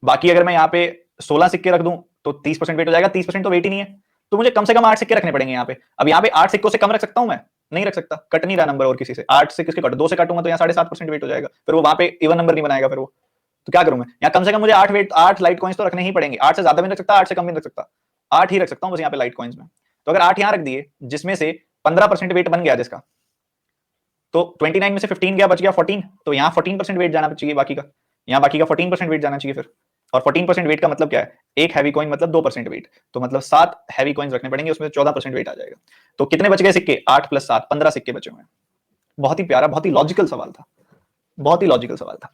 बाकी अगर मैं यहाँ पे 16 सिक्के रख दूं तो 30% वेट हो जाएगा। 30% तो वेट ही नहीं है, तो मुझे कम से कम 8 सिक्के रखने पड़ेंगे यहाँ पे। अब यहाँ पे 8 सिक्कों से कम रख सकता हूं मैं, नहीं रख सकता, कट नहीं रहा नंबर और किसी से। 8 से किसके कट, 2 से काटूंगा तो यहाँ 7.5% वेट हो जाएगा, फिर वो वहां पे इवन नंबर नहीं बनाएगा फिर वो। तो क्या करूं मैं, यहाँ कम से कम मुझे 8 लाइट कॉइन्स तो रखने ही पड़ेंगे। 8 से ज्यादा भी नहीं रख सकता, 8 से कम भी नहीं रख सकता, 8 ही रख सकता हूँ बस यहाँ पे लाइट कॉइन्स में। तो अगर 8 यहाँ रख दिए, जिसमें से 15% वेट बन गया जिसका, तो 29 में से 15 गया, बच गया 14। तो यहाँ 14% वेट जाना चाहिए बाकी का, यहाँ बाकी का 14% वेट जाना चाहिए फिर। और 14% वेट का मतलब क्या है, एक हैवी कॉइन मतलब 2% वेट, तो मतलब 7 हैवी कॉइन्स रखने पड़ेंगे, उसमें 14% वेट आ जाएगा। तो कितने बच गए सिक्के, 8 + 7, 15 सिक्के बचे हुए हैं। बहुत ही प्यारा, बहुत ही लॉजिकल सवाल था, बहुत ही लॉजिकल सवाल था।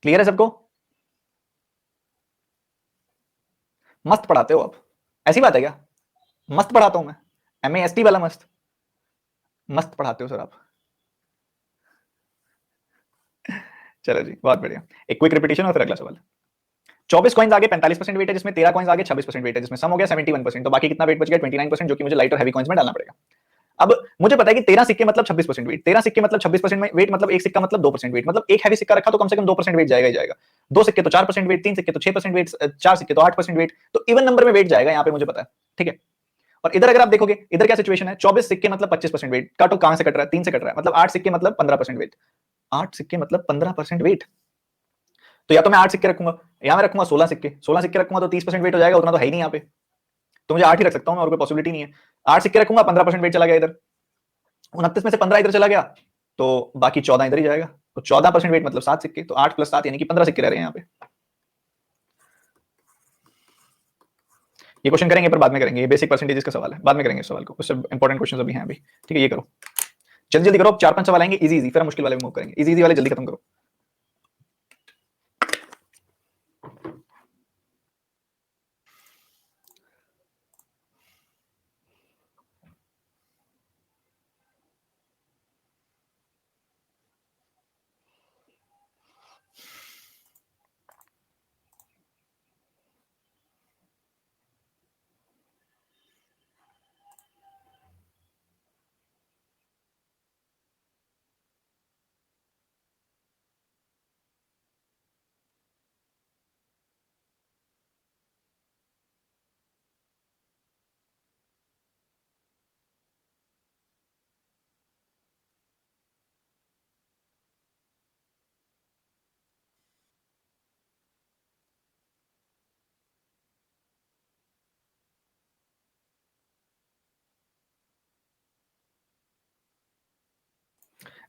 क्लियर है सबको? मस्त पढ़ाते हो आप, ऐसी बात है क्या? मस्त पढ़ाता हूं मैं, MAST वाला मस्त, मस्त पढ़ाते हो सर आप। चलो जी, बहुत बढ़िया। एक क्विक रिपीटेशन और फिर अगला सवाल। 24 कॉइन्स आगे 45% वेट है, जिसमें 13 कॉइन्स आगे 26% वेट है, जिसमें सम हो गया 71%। तो बाकी कितना वेट बच गया, 29%, जो कि मुझे लाइट और हैवी कॉइन्स में डालना पड़ेगा। अब मुझे पता है कि 13 सिक्के मतलब 26% वेट, 13 सिक्के मतलब 26% में वेट, मतलब एक सिक्का मतलब 2% वेट, मतलब एक हैवी सिक्का रखा तो कम से कम 2% वेट जाएगा ही जाएगा। दो सिक्के तो 4% वेट, तीन सिक्के तो 6% वेट, चार सिक्के तो 8% वेट, तो इवन नंबर में वेट जाएगा यहाँ पे, मुझे पता है। ठीक है। और इधर अगर आप देखोगे, इधर क्या सिचुएशन है, 24 सिक्के मतलब 25% वेट, काटो कहां से कट रहा है, 3 से कट रहा है, मतलब 8 सिक्के मतलब 15% वेट, 8 सिक्के मतलब 15% वेट। तो या तो मैं 8 सिक्के रखूंगा, या मैं रखूंगा 16 सिक्के, 16 सिक्के रखूंगा तो 30% वेट हो जाएगा, उतना तो है ही नहीं यहाँ पे, तो मुझे 8 ही रख सकता हूं, और कोई पॉसिबिलिटी नहीं है। 8 सिक्के रखूंगा, 15% वेट चला गया इधर, 29 में से 15 इधर चला गया, तो बाकी 14 इधर ही जाएगा। तो 14% वेट मतलब 7 सिक्के, तो 8 + 7 यानी कि 15 सिक्के रह रहे हैं यहाँ पे। ये क्वेश्चन करेंगे पर बाद में करेंगे, ये बेसिक परसेंटेजेस का सवाल है, बाद में करेंगे इस सवाल को, उससे इंपॉर्टेंट क्वेश्चन अभी हैं अभी। ठीक है, ये करो जल्दी जल्दी करो, 4-5 सवाल आएंगे इजी इजी, फिर हम मुश्किल वाले में मूव करेंगे। इजी इजी वाले जल्दी खत्म करो।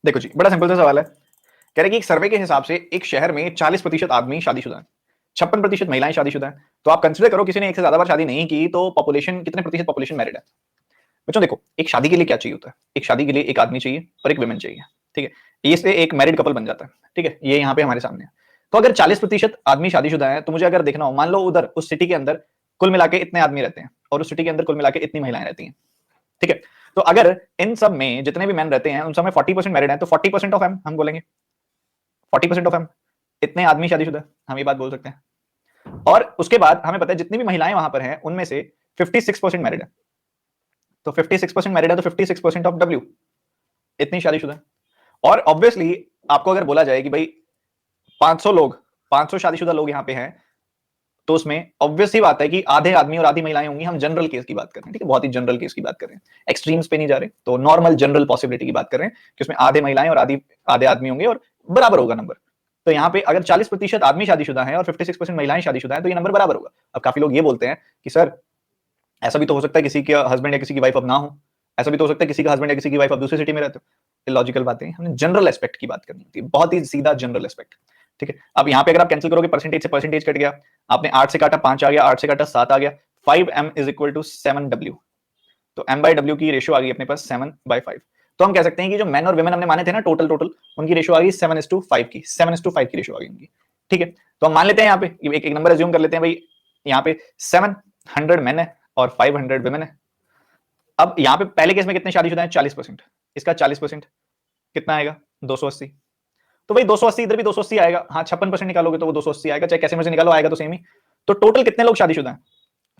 देखो जी, बड़ा सिंपल सा सवाल है। कह रहे कि एक सर्वे के हिसाब से एक शहर में 40% आदमी शादीशुदा है, 56% महिलाएं शादीशुदा हैं। तो आप कंसिडर करो किसी ने एक से ज्यादा बार शादी नहीं की, तो पॉपुलेशन कितने प्रतिशत पॉपुलेशन मैरिड है। बच्चों देखो, एक शादी के लिए क्या चाहिए होता है, एक शादी के लिए एक आदमी चाहिए और एक वुमेन चाहिए। ठीक है, इससे एक मैरिड कपल बन जाता है। ठीक है, ये यहाँ पे हमारे सामने है। तो अगर 40% आदमी शादीशुदा है, तो मुझे अगर देखना हो, मान लो उधर उस सिटी के अंदर कुल मिला के इतने आदमी रहते हैं, और उस सिटी के अंदर कुल मिला के इतनी महिलाएं रहती हैं। ठीक है, तो अगर इन सब में जितने भी मैन रहते हैं उन सब में 40% मैरिड है, तो 40% ऑफ एम हम बोलेंगे, 40% ऑफ एम इतने आदमी शादीशुदा, हम ये बात बोल सकते हैं। और उसके बाद हमें पता है जितनी भी महिलाएं वहां पर हैं उनमें से 56% मैरिड है। तो 56% मैरिड है, तो 56% ऑफ डब्ल्यू इतनी शादीशुदा है। और ऑब्वियसली आपको अगर बोला जाए कि भाई 500 लोग, 500 शादीशुदा लोग यहाँ पे हैं, तो उसमें ऑब्वियस ही बात है कि आधे आदमी और आधी महिलाएं होंगी। हम जनरल केस की बात कर रहे हैं, ठीक है, बहुत ही जनरल केस की बात कर रहे हैं, एक्सट्रीम्स पे नहीं जा रहे, तो नॉर्मल जनरल पॉसिबिलिटी की बात कर रहे हैं कि उसमें आधे महिलाएं और आधे आदमी होंगे और बराबर होगा नंबर। तो यहाँ पे अगर 40% आदमी शादीशुदा हैं और 56% महिलाएं शादीशुदा हैं तो ये नंबर बराबर होगा। अब काफी लोग ये बोलते हैं कि सर ऐसा भी तो हो सकता है किसी के हस्बैंड या किसी की वाइफ अब ना हो, ऐसा भी तो हो सकता है किसी का हस्बैंड या किसी की वाइफ अब दूसरी सिटी में रहते हो। लॉजिकल बातें, हमने जनरल एस्पेक्ट की बात करनी होती है, बहुत ही सीधा जनरल एस्पेक्ट, ठीक है। अब यहाँ पे अगर आप कैंसिल करोगे, परसेंटेज से परसेंटेज कट गया, आपने 8 से काटा 5 आ गया, 8 से काटा 7 आ गया, 5m is equal to 7w, तो m/w की रेशियो आ गई अपने पास 7/5। तो हम कह सकते हैं कि जो मेन और वुमेन हमने माने थे ना टोटल उनकी रेशियो आ गई 7:5 की, 7:5 की रेशियो आ गई उनकी, ठीक है। तो हम मान लेते हैं यहाँ पे एक नंबर एज्यूम कर लेते हैं भाई, यहाँ पे 700 मेन है और 500 वुमेन है। अब यहाँ पे पहले केस में कितने शादीशुदा हैं? 40%। इसका 40% कितना आएगा? 280। तो भाई 280 इधर भी 280 आएगा, हाँ 56% निकालोगे तो वो 280 आएगा, चाहे कैसे में से निकालो आएगा तो सेम ही। तो टोटल कितने लोग शादीशुदा हैं?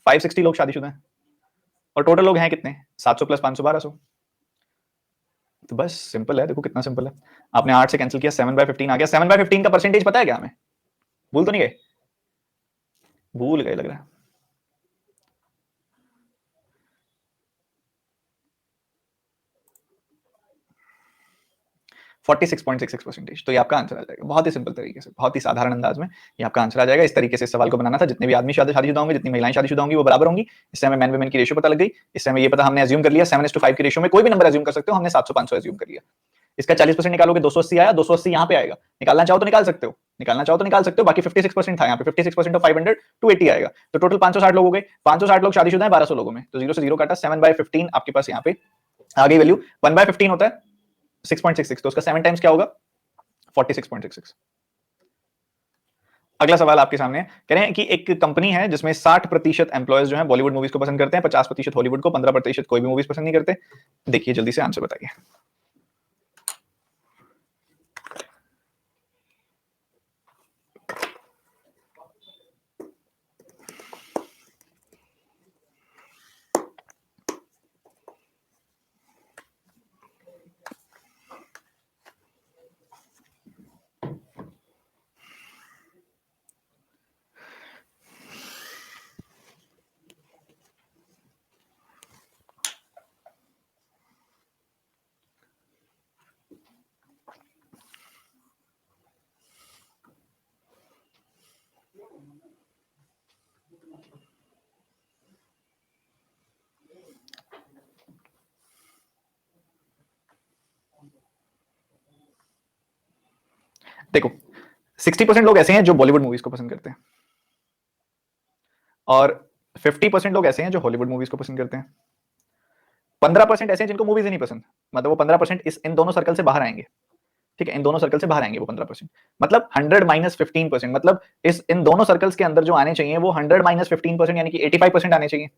560 लोग शादीशुदा हैं। और टोटल लोग हैं कितने? 700 प्लस 500 1200। तो बस सिंपल है, देखो कितना सिंपल है। आपने 8 से कैंसिल किया, 7/15 आ गया। 7/15 का परसेंटेज पता है क्या हमें? भूल तो नहीं गए? भूल गए लग रहा है। 46.66%। तो ये आपका आंसर आ जाएगा बहुत ही सिंपल तरीके से, बहुत ही साधारण अंदाज में ये आपका आंसर आ जाएगा। इस तरीके से इस सवाल को बनाना था। जितने भी आदमी शादीशुदा होंगे, जितनी महिलाएं शादीशुदा होंगी वो बराबर होंगी। इससे हमें मैन वुमेन की रेशियो पता लग गई। इससे हमें ये पता हमने अज्यूम कर लिया 7:5 की रेशियो में कोई भी नंबर अज्यूम कर सकते हो, हमने 700-500 अज्यूम कर लिया। इसका 40% निकालोगे 280 आया, 280 यहाँ पे आएगा। निकालना चाहो तो निकाल सकते हो, निकालना चाहो तो निकाल सकते हो। बाकी 56% था यहाँ पे, 56% ऑफ 500 280 आएगा। तो टोटल 560 लोग हो गए। 560 लोग शादीशुदा है 1200 लोगों में, तो 0 से 0 काटा, 7/15 आपके पास यहाँ पे आ गई वैल्यू। 1/15 होता है 6.66, तो उसका 7 टाइम्स क्या होगा? 46.66। अगला सवाल आपके सामने कह रहे हैं कि एक कंपनी है जिसमें 60% एम्प्लॉयज जो हैं बॉलीवुड मूवीज को पसंद करते हैं, 50% हॉलीवुड को, 15% कोई भी मूवीज पसंद नहीं करते। देखिए जल्दी से आंसर बताइए। देखो 60% लोग ऐसे हैं जो बॉलीवुड मूवीज को पसंद करते हैं और 50% लोग ऐसे हैं जो हॉलीवुड मूवीज को पसंद करते हैं। 15% ऐसे हैं जिनको मूवीज ही नहीं पसंद, मतलब वो 15% इन दोनों सर्कल से बाहर आएंगे, ठीक है, इन दोनों सर्कल से बाहर आएंगे वो 15%। मतलब 100 माइनस 15%, मतलब इन दोनों सर्कल्स के अंदर जो आने चाहिए वो 100 माइनस 15% यानी कि 85% आने चाहिए,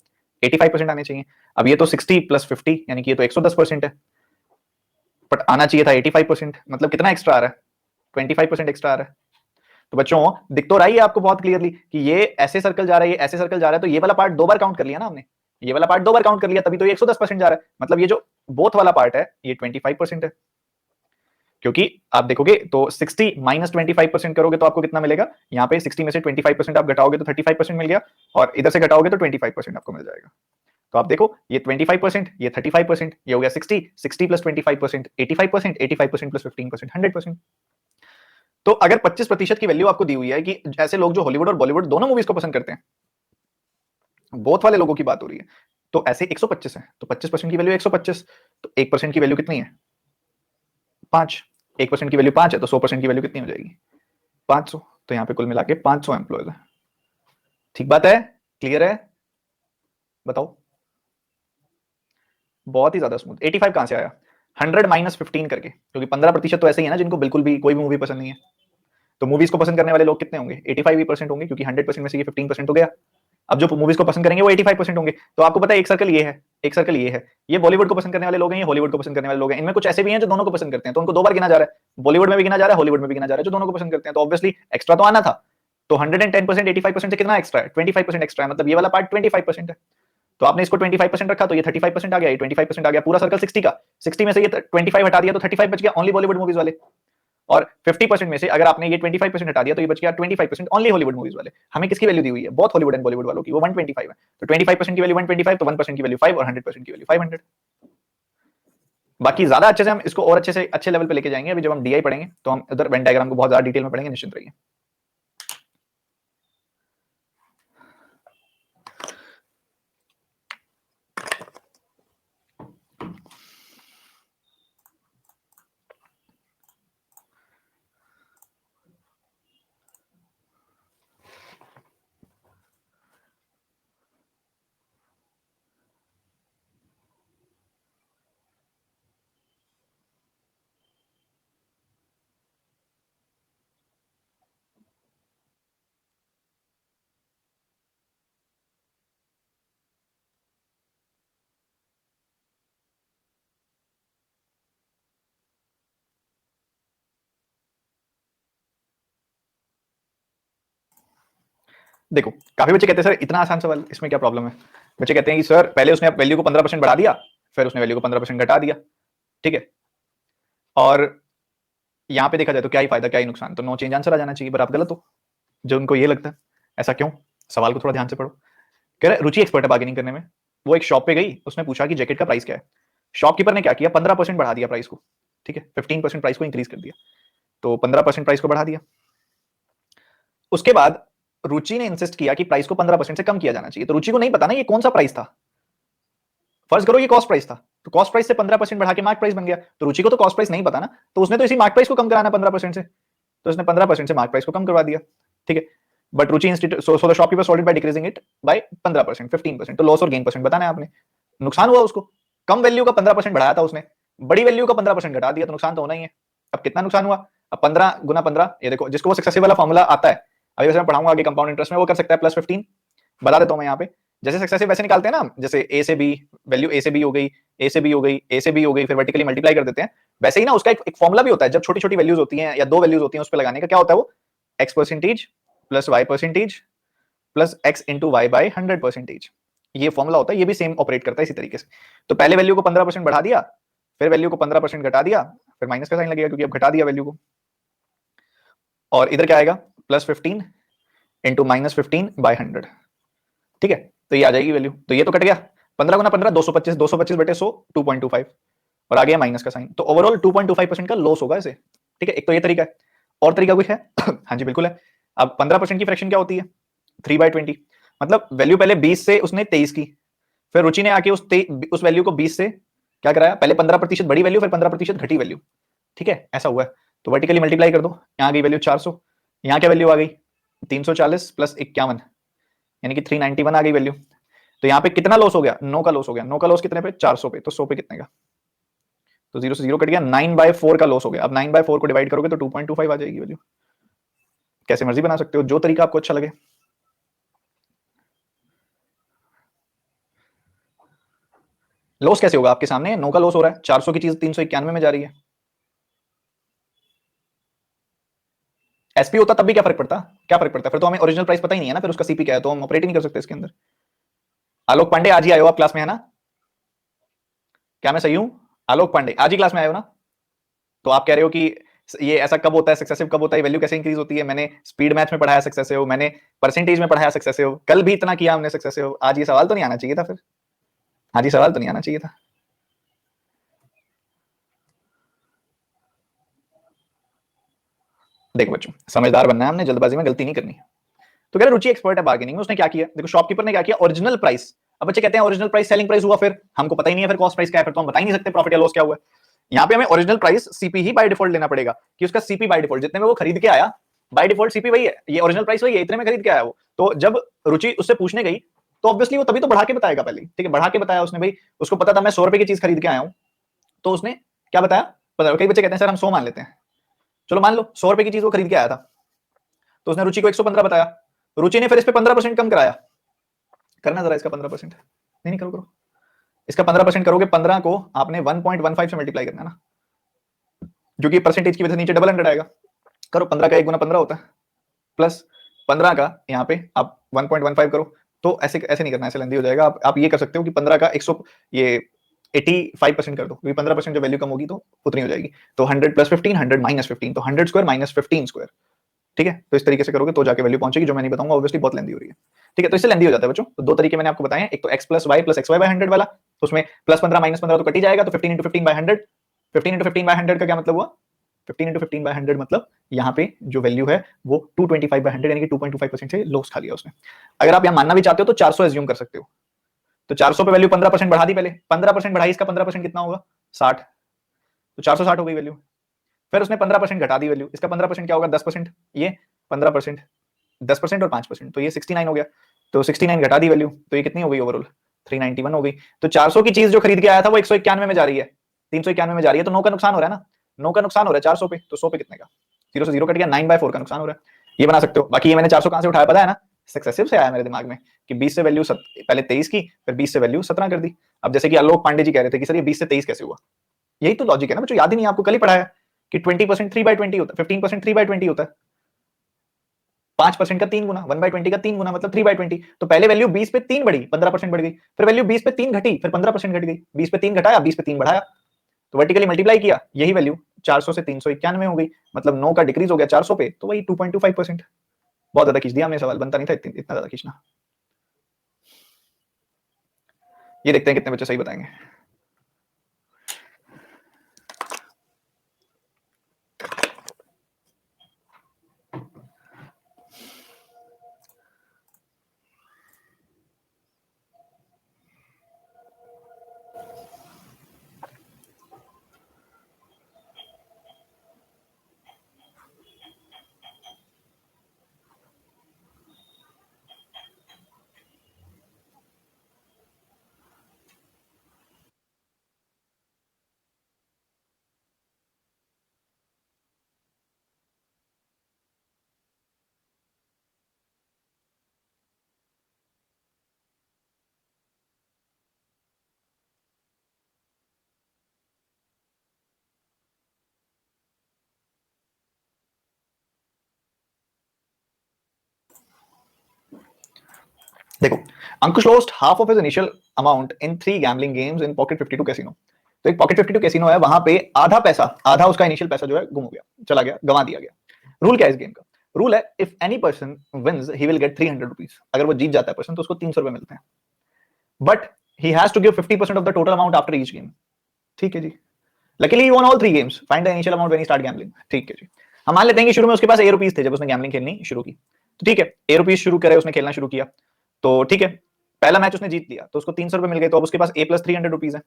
85% आने चाहिए। अब ये तो 60 प्लस 50 यानी कि ये तो 110% है, बट आना चाहिए था 85%, मतलब कितना एक्स्ट्रा आ रहा है? 25% एक्स्ट्रा आ रहा है। तो बच्चों दिख तो रही है आपको बहुत क्लियरली कि ये ऐसे सर्कल जा रहा है, ये ऐसे सर्कल जा रहा है, तो ये वाला पार्ट 2 बार काउंट कर लिया ना हमने, ये वाला पार्ट 2 बार काउंट कर लिया, तभी तो ये 110% जा रहा है। मतलब ये जो बोथ वाला पार्ट है ये 25% है, क्योंकि आप देखोगे तो 60 माइनस 25% करोगे तो आपको कितना मिलेगा? यहाँ पे 60 में से 25% आप घटाओगे तो 35% मिल गया, और इधर से घटाओगे तो 25% आपको मिल जाएगा। तो आप देखो ये 25%, ये 35%, ये हो गया 60, 60 प्लस 25%, 85%, 85% प्लस 15%, 100%। तो अगर 25% की वैल्यू आपको दी हुई है कि ऐसे लोग जो हॉलीवुड और बॉलीवुड दोनों मूवीज को पसंद करते हैं, बोथ वाले लोगों की बात हो रही है, तो ऐसे 125 है, तो 25% की वैल्यू 125, तो 1% की वैल्यू कितनी है? 5। 1% की वैल्यू 5 है, तो 100% की वैल्यू कितनी हो जाएगी? 500। तो यहाँ पे कुल मिला के 500 एम्प्लॉयज है। ठीक बात है? क्लियर है? बताओ। बहुत ही ज्यादा स्मूथ। 85 कहां से आया? 100 माइनस 15 करके, क्योंकि 15% तो ऐसे ही है ना जिनको बिल्कुल भी कोई भी मूवी पसंद नहीं है। तो मूवीज को पसंद करने वाले लोग कितने होंगे? 85% होंगे, क्योंकि 100% में से ये 15% हो गया। अब जो मूवीज को पसंद करेंगे वो 85% होंगे। तो आपको पता है एक सर्कल ये है, एक सर्कल ये है, ये बॉलीवुड को पसंद करने वाले लोग हैं, ये हॉलीवुड को पसंद करने वाले लोग हैं। इनमें कुछ ऐसे भी हैं जो दोनों को पसंद करते हैं, तो उनको 2 बार गिना जा रहा है, बॉलीवुड में भी गिना जा रहा है, हॉलीवुड में भी गिना जा रहा है, जो दोनों को पसंद करते हैं। तो ऑब्वियसली एक्स्ट्रा तो आना था। तो 110% 85% से कितना एक्स्ट्रा है? 25% एक्स्ट्रा है, मतलब ये वाला पार्ट 25% है। तो आपने इसको 25% रखा तो ये 35% आ गया, ये 25% आ गया, पूरा सर्कल 60 का, 60 में से ये 25 हटा दिया तो 35 बच गया ओनली बॉलीवुड मूवीज वाले। और 50% में से अगर आपने ये 25% हटा दिया तो ये बच गया 25% ओनली हॉलीवुड मूवीज वाले। हमें किसकी वैल्यू दी हुई है? बहुत हॉलीवुड एंड बॉलीवुड वालों की, वो 125 है। तो 25% की वैल्यू 125, तो 1% की वैल्यू 5 और 100% की वैल्यू 500। बाकी ज्यादा अच्छे से हम इसको और अच्छे से अच्छे लेवल पे लेके जाएंगे अभी जब हम डीआई पढ़ेंगे, तो हम उधर वेन डायग्राम को बहुत ज्यादा डिटेल में पढ़ेंगे, निश्चिंत रहिए। देखो काफी बच्चे कहते हैं सर इतना आसान सवाल, इसमें क्या प्रॉब्लम है? बच्चे कहते हैं कि सर पहले उसने वैल्यू को 15% बढ़ा दिया, फिर उसने वैल्यू को 15% घटा दिया, ठीक है, और यहाँ पे देखा जाए तो क्या ही फायदा क्या ही नुकसान, तो नो चेंज आंसर आ जाना चाहिए, पर आप गलत हो जो उनको ये लगता है। ऐसा क्यों? सवाल को थोड़ा ध्यान से पढ़ो। कह रहे रुचि एक्सपर्ट है बार्गेनिंग करने में। वो एक शॉप पे गई, उसने पूछा कि जैकेट का प्राइस क्या है। शॉपकीपर ने क्या किया, 15% बढ़ा दिया प्राइस को, ठीक है, 15% प्राइस को इंक्रीज कर दिया, तो 15% प्राइस को बढ़ा दिया। उसके बाद रुचि ने इंसिस्ट किया कि प्राइस को 15% से कम किया जाना चाहिए, तो रुचि को नहीं पता ना ये कौन सा प्राइस था। फर्ज करो ये कॉस्ट प्राइस था, तो कॉस्ट प्राइस से 15% बढ़ा के मार्क प्राइस बन गया, तो रुचि को तो कॉस्ट प्राइस नहीं पता ना, तो उसने तो इसी मार्क प्राइस को कम कराना 15% से, तो उसने 15% से मार्क प्राइस को कम करवा दिया, ठीक है। But Ruchi institute so the shopkeeper solve it by decreasing it by 15%, 15%, तो लॉस और गेन परसेंट बताना है आपने। नुकसान हुआ उसको, कम वैल्यू का 15% बढ़ाया था उसने, बड़ी वैल्यू का 15% घटा दिया, तो नुकसान तो होना ही है। अब कितना नुकसान हुआ? अब 15 गुना 15, ये देखो जिसको वो सक्सेसिव वाला फॉर्मूला आता है, अभी वैसे मैं पढ़ाऊंगा आगे कंपाउंड इंटरेस्ट में, वो कर सकता है +15। बता देता हूं मैं यहाँ पे, जैसे सक्सेसिव वैसे निकालते हैं ना, जैसे ए से बी, वैल्यू ए से बी हो गई, ए से बी हो गई, ए से बी हो गई, फिर वर्टिकली मल्टीप्लाई कर देते हैं, वैसे ही ना उसका एक फॉर्मूला भी होता है, जब छोटी छोटी वैल्यूज होती हैं या दो वैल्यूज होती हैं उस पर लगाने का, क्या होता है वो, X percentage plus Y percentage plus X into Y by 100%, ये फॉर्मूला होता है, ये भी सेम ऑपरेट करता है इसी तरीके से। तो पहले वैल्यू को 15% बढ़ा दिया, फिर वैल्यू को 15% घटा दिया, फिर माइनस का साइन लगेगा क्योंकि अब घटा दिया वैल्यू को, और इधर क्या आएगा, +15 इंटू -15/100, ठीक है, तो ये आ जाएगी वैल्यू, तो ये तो कट गया, 15 गुना 15 225, 225 बटे 100 2.25, और आ गया माइनस का साइन, तो ओवरऑल 2.25% का लॉस होगा इसे, ठीक है। एक तो ये तरीका है, और तरीका कुछ है? हाँ जी बिल्कुल है। अब 15% की फ्रैक्शन क्या होती है, 3/20, मतलब वैल्यू पहले 20 से उसने 23 की, फिर रुचि ने आके उस वैल्यू को 20 से क्या कराया, पहले 15% बड़ी वैल्यू, फिर 15% घटी वैल्यू, ठीक है, ऐसा हुआ है। तो वर्टिकली मल्टीप्लाई कर दो, यहाँ आ गई वैल्यू 400, यहाँ क्या वैल्यू आ गई 340 प्लस 51, यानी कि 391 आ गई वैल्यू। तो यहाँ पे कितना लॉस हो गया, 9 का लॉस हो गया, 9 का लॉस कितने पे, 400 पे, तो 100 पे कितने का, तो 0 से 0 कट गया, 9/4 का लॉस हो गया। अब 9/4 को डिवाइड करोगे तो 2.25 आ जाएगी वैल्यू। कैसे मर्जी बना सकते हो, जो तरीका आपको अच्छा लगे। लॉस कैसे होगा, आपके सामने 9 का लॉस हो रहा है, 400 की चीज 391 में जा रही है। एसपी होता तब भी क्या फर्क पड़ता, क्या फर्क पड़ता, फिर तो हमें ओरिजिनल प्राइस पता ही नहीं है ना, फिर उसका सीपी क्या है, तो हम ऑपरेट ही नहीं कर सकते इसके अंदर। आलोक पांडे आज ही आए हो आप क्लास में, है ना? क्या मैं सही हूं? आलोक पांडे आज ही क्लास में आए हो ना? तो आप कह रहे हो कि ये ऐसा कब होता है, सक्सेसिव कब होता है, वैल्यू कैसे इंक्रीज होती है, मैंने स्पीड मैथ में पढ़ाया सक्सेसिव, मैंने परसेंटेज में पढ़ाया सक्सेसिव, कल भी इतना किया हमने सक्सेसिव, आज ये सवाल तो नहीं आना चाहिए था, फिर आज ये सवाल तो नहीं आना चाहिए था। देखो बच्चों, समझदार बनना है हमने, जल्दबाजी में गलती नहीं करनी। तो कह रहे रुचि एक्सपर्ट है बार्गेनिंग में, उसने क्या किया, देखो शॉपकीपर ने क्या किया, ओरिजिनल प्राइस, अब बच्चे कहते हैं ओरिजिनल प्राइस सेलिंग प्राइस हुआ, फिर हमको पता ही नहीं है फिर कॉस्ट प्राइस क्या है, फिर तो हम बता ही नहीं सकते प्रॉफिट या लॉस क्या हुआ है। यहाँ पे हमें original price CP he by default लेना पड़ेगा, कि उसका सीपी बाय डिफॉल्ट जितने में वो खरीद के आया, बाय डिफॉल्ट सीपी वही है, ये ओरिजिनल प्राइस वही है, इतने में खरीद के आया वो। तो जब रुचि उससे पूछने गई तो ऑब्वियसली वो तभी तो बढ़ा के बताएगा पहले, ठीक है, बढ़ा के बताया उसने, भाई उसको पता था मैं 100 रुपए की चीज खरीद के आया हूँ, तो उसने क्या बताया, पता, कई बच्चे कहते हैं सर हम 100 मान लेते हैं, चलो मान लो 100 रुपए की चीज वो खरीद के आया था, तो उसने रुचि को 115 बताया, रुचि ने फिर इस पे 15% कम कराया, करना जरा इसका 15%, नहीं करो करो, इसका 15% करोगे, 15 को आपने 1.15 से मल्टीप्लाई करना है ना, क्योंकि परसेंटेज की वजह से नीचे डबल हंड्रेड आएगा, करो 15 का 1 गुना 15 होता है, प्लस 15 का यहाँ पे आप 1.15 करो, तो ऐसे ऐसे नहीं करना, ऐसे लेंदी हो जाएगा। आप ये कर सकते हो कि 15 का 100 ये 85% कर दो, क्योंकि 15% जो वैल्यू कम होगी तो उतनी हो जाएगी। तो 100 प्लस 15, 100 माइनस 15, तो 100 स्क्वायर माइनस 15 स्क्वायर। ठीक है, तो इस तरीके से करोगे तो जाके वैल्यू पहुंचेगी, जो मैं नहीं बताऊंगा ऑब्वियसली, बहुत लेंदी हो रही है। ठीक है, तो इससे लेंदी हो जाता है बच्चों। तो दो तरीके मैंने आपको बताए हैं, एक तो x plus Y plus X Y by 100 वाला, तो उसमें प्लस 15 माइनस 15 तो कट ही जाएगा, तो 15 इंटू 15 बाय 100। 15 इंटू 15 बाय 100 का क्या मतलब हुआ? 15 इंटू 15 बाय 100 मतलब यहाँ पे जो वैल्यू है वो 225 बाय 100 यानी कि 2.25% से लॉस खा लिया उसने। अगर आप यहाँ मानना भी चाहते हो तो 400 एज्यूम कर सकते हो। तो 400 पे वैल्यू 15% बढ़ा दी, पहले 15% बढ़ाई, इसका 15% कितना होगा? 60, तो 460 हो गई वैल्यू। फिर उसने 15% घटा दी वैल्यू, इसका 15% क्या होगा? 10%, ये 15%, 10% और 5%, तो ये 69 हो गया। तो 69 घटा दी वैल्यू, तो ये कितनी हो गई ओवरऑल? 391 हो गई। तो 400 की चीज जो खरीद के आया था वो 191 में जा रही है, 391 में जा रही है, तो 9 का नुकसान हो रहा है ना। 9 का नुकसान हो रहा है 400 पे, तो 100 पे कितने का? 0 से 0 कट गया, 9/4 का नुकसान हो रहा है। ये बना सकते हो। बाकी ये मैंने 400 कहां से उठाया पता है ना? सक्सेसिव से आया मेरे दिमाग में कि 20 से वैल्यू पहले 23 की, फिर 20 से वैल्यू 17 कर दी। अब जैसे कि आलोक पांडे जी कह रहे थे कि सर ये 20 से 23 कैसे हुआ? यही तो लॉजिक है ना बच्चों, याद ही नहीं आपको? कल ही पढ़ाया कि 20% 3/20 होता है, 15% 3/20 होता है, 5% का 3 गुना, 1/20 का 3 गुना मतलब 3/20। तो पहले वैल्यू 20 पे 3 बढ़ी, 15% बढ़ गई, फिर वैल्यू 20 पे 3 घटी, फिर 15% घट गई, 20 पे 3 घटाया, 20 पे 3 बढ़ाया, तो वर्टिकली मल्टीप्लाई किया, यही वैल्यू 400 से 391 हो गई, मतलब 9 का डिक्रीज हो गया 400 पे, तो वही 2.25%। बहुत ज्यादा खींच दिया हमने, सवाल बनता नहीं था इतना ज्यादा खींचना। ये देखते हैं कितने बच्चे सही बताएंगे। देखो, Ankush lost half of his initial amount in 3 gambling games in pocket 52 casino. तो एक पॉकेट 52 कैसीनो है, वहां पे आधा पैसा, आधा उसका इनिशियल पैसा जो है गुम हो गया, चला गया, गंवा दिया गया। रूल क्या है इस गेम का? रूल है if any person wins he will get 300 rupees. अगर वो जीत जाता है पर्सन तो उसको 300 रुपए मिलते हैं, but he has to give 50% of the total amount after each game. ठीक है जी। Luckily he won all 3 games, find the initial amount when he start gambling. ठीक है जी। हम मान लेते हैं कि शुरू में उसके पास ए रुपीज थे जब उसने गैम्बलिंग खेलनी शुरू की, तो ठीक है, ए रुपीज शुरू करे, उसने खेलना शुरू किया, तो ठीक है, पहला मैच उसने जीत लिया तो उसको 300 रुपए मिल गए, तो अब उसके पास ए प्लस 300 रुपीज है,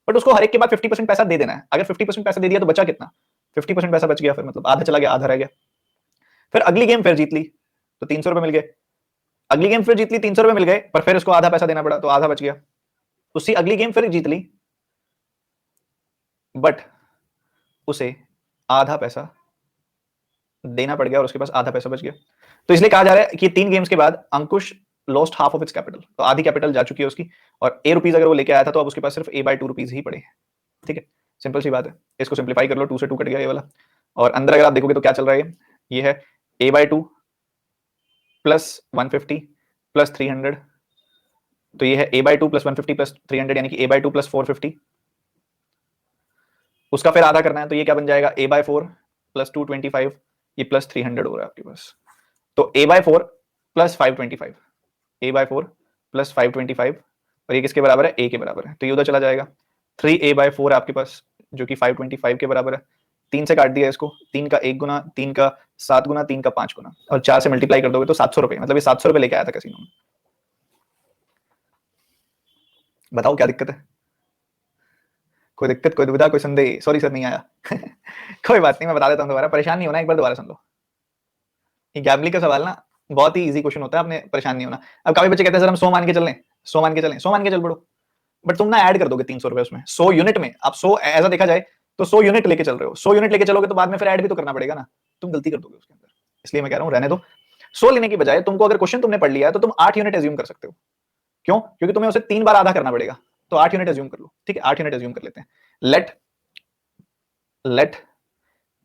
बट उसको हर एक के बाद 50% पैसा दे देना है। अगर 50% पैसा दे दिया तो बचा कितना? 50% पैसा बच गया, फिर मतलब आधा चला गया, आधा रह गया। फिर अगली गेम फिर जीत ली तो 300 रुपए मिल गए, अगली गेम फिर जीत ली, 300 रुपए मिल गए, पर फिर उसको आधा पैसा देना पड़ा, तो आधा बच गया। उसी अगली गेम फिर जीत ली, बट उसे आधा पैसा देना पड़ गया और उसके पास आधा पैसा बच गया। तो इसलिए कहा जा रहा है कि 3 गेम्स के बाद Ankush lost half of its capital, तो आधी कैपिटल जा चुकी है उसकी, और ए रुपीज अगर वो लेके आया था तो अब उसके पास सिर्फ A/2 रुपीज ही पड़े हैं। ठीक है, सिंपल सी बात है, इसको सिंप्लीफाई कर लो, 2 से 2 कट गया ये वाला, और अंदर अगर आप देखोगे तो क्या चल रहा है, ये है A/2 प्लस 150 प्लस 300, तो ये है A/2 प्लस 150 प्लस 300 यानी कि A/2 प्लस 450, उसका फिर आधा करना है, तो ये क्या बन जाएगा? A/4 प्लस 225, ये प्लस 300 हो रहा है आपके पास, तो A/4 प्लस 525, A/4 प्लस 525, और ये किसके बराबर है? A के बराबर है, तो ये उधर चला जाएगा। 3A/4 आपके पास जो कि 525 के बराबर है, 3 से काट दिया इसको, 3 का 1 गुना, 3 का 7 गुना, 3 का 5 गुना, और 4 से मल्टीप्लाई कर दोगे तो 700 रुपए, मतलब ये 700 रुपए लेके आया था कैसीनो में। बताओ क्या दिक्कत है? कोई दिक्कत, कोई दुविधा, कोई संदेह? सॉरी सर नहीं आया कोई बात नहीं, मैं बता देता हूँ दोबारा, परेशान नहीं होना, एक बार दोबारा सुन लो। ये गैम्बलिंग का सवाल ना बहुत ही इजी क्वेश्चन होता है, आपने परेशान नहीं होना। अब काफी बच्चे कहते हैं सर हम 100 मान के चलें, 100 मान के चलें, 100 मान के चल पड़ो, बट तुम ना ऐड कर दोगे 300 रुपए उसमें, 100 यूनिट में। आप 100 ऐसा देखा जाए तो 100 यूनिट लेके चल रहे हो, 100 यूनिट लेके चलोगे तो बाद में फिर ऐड भी तो करना पड़ेगा ना, तुम गलती कर दोगे उसके अंदर। इसलिए मैं कह रहा हूँ रहने दो, 100 लेने की बजाय तुमको अगर क्वेश्चन तुमने पढ़ लिया है तो तुम 8 यूनिट एज्यूम कर सकते हो। क्यों? क्योंकि तुम्हें उसे 3 बार आधा करना पड़ेगा, तो 8 यूनिट एज्यूम कर लो। ठीक है, 8 यूनिट एज्यूम कर लेते हैं। लेट लेट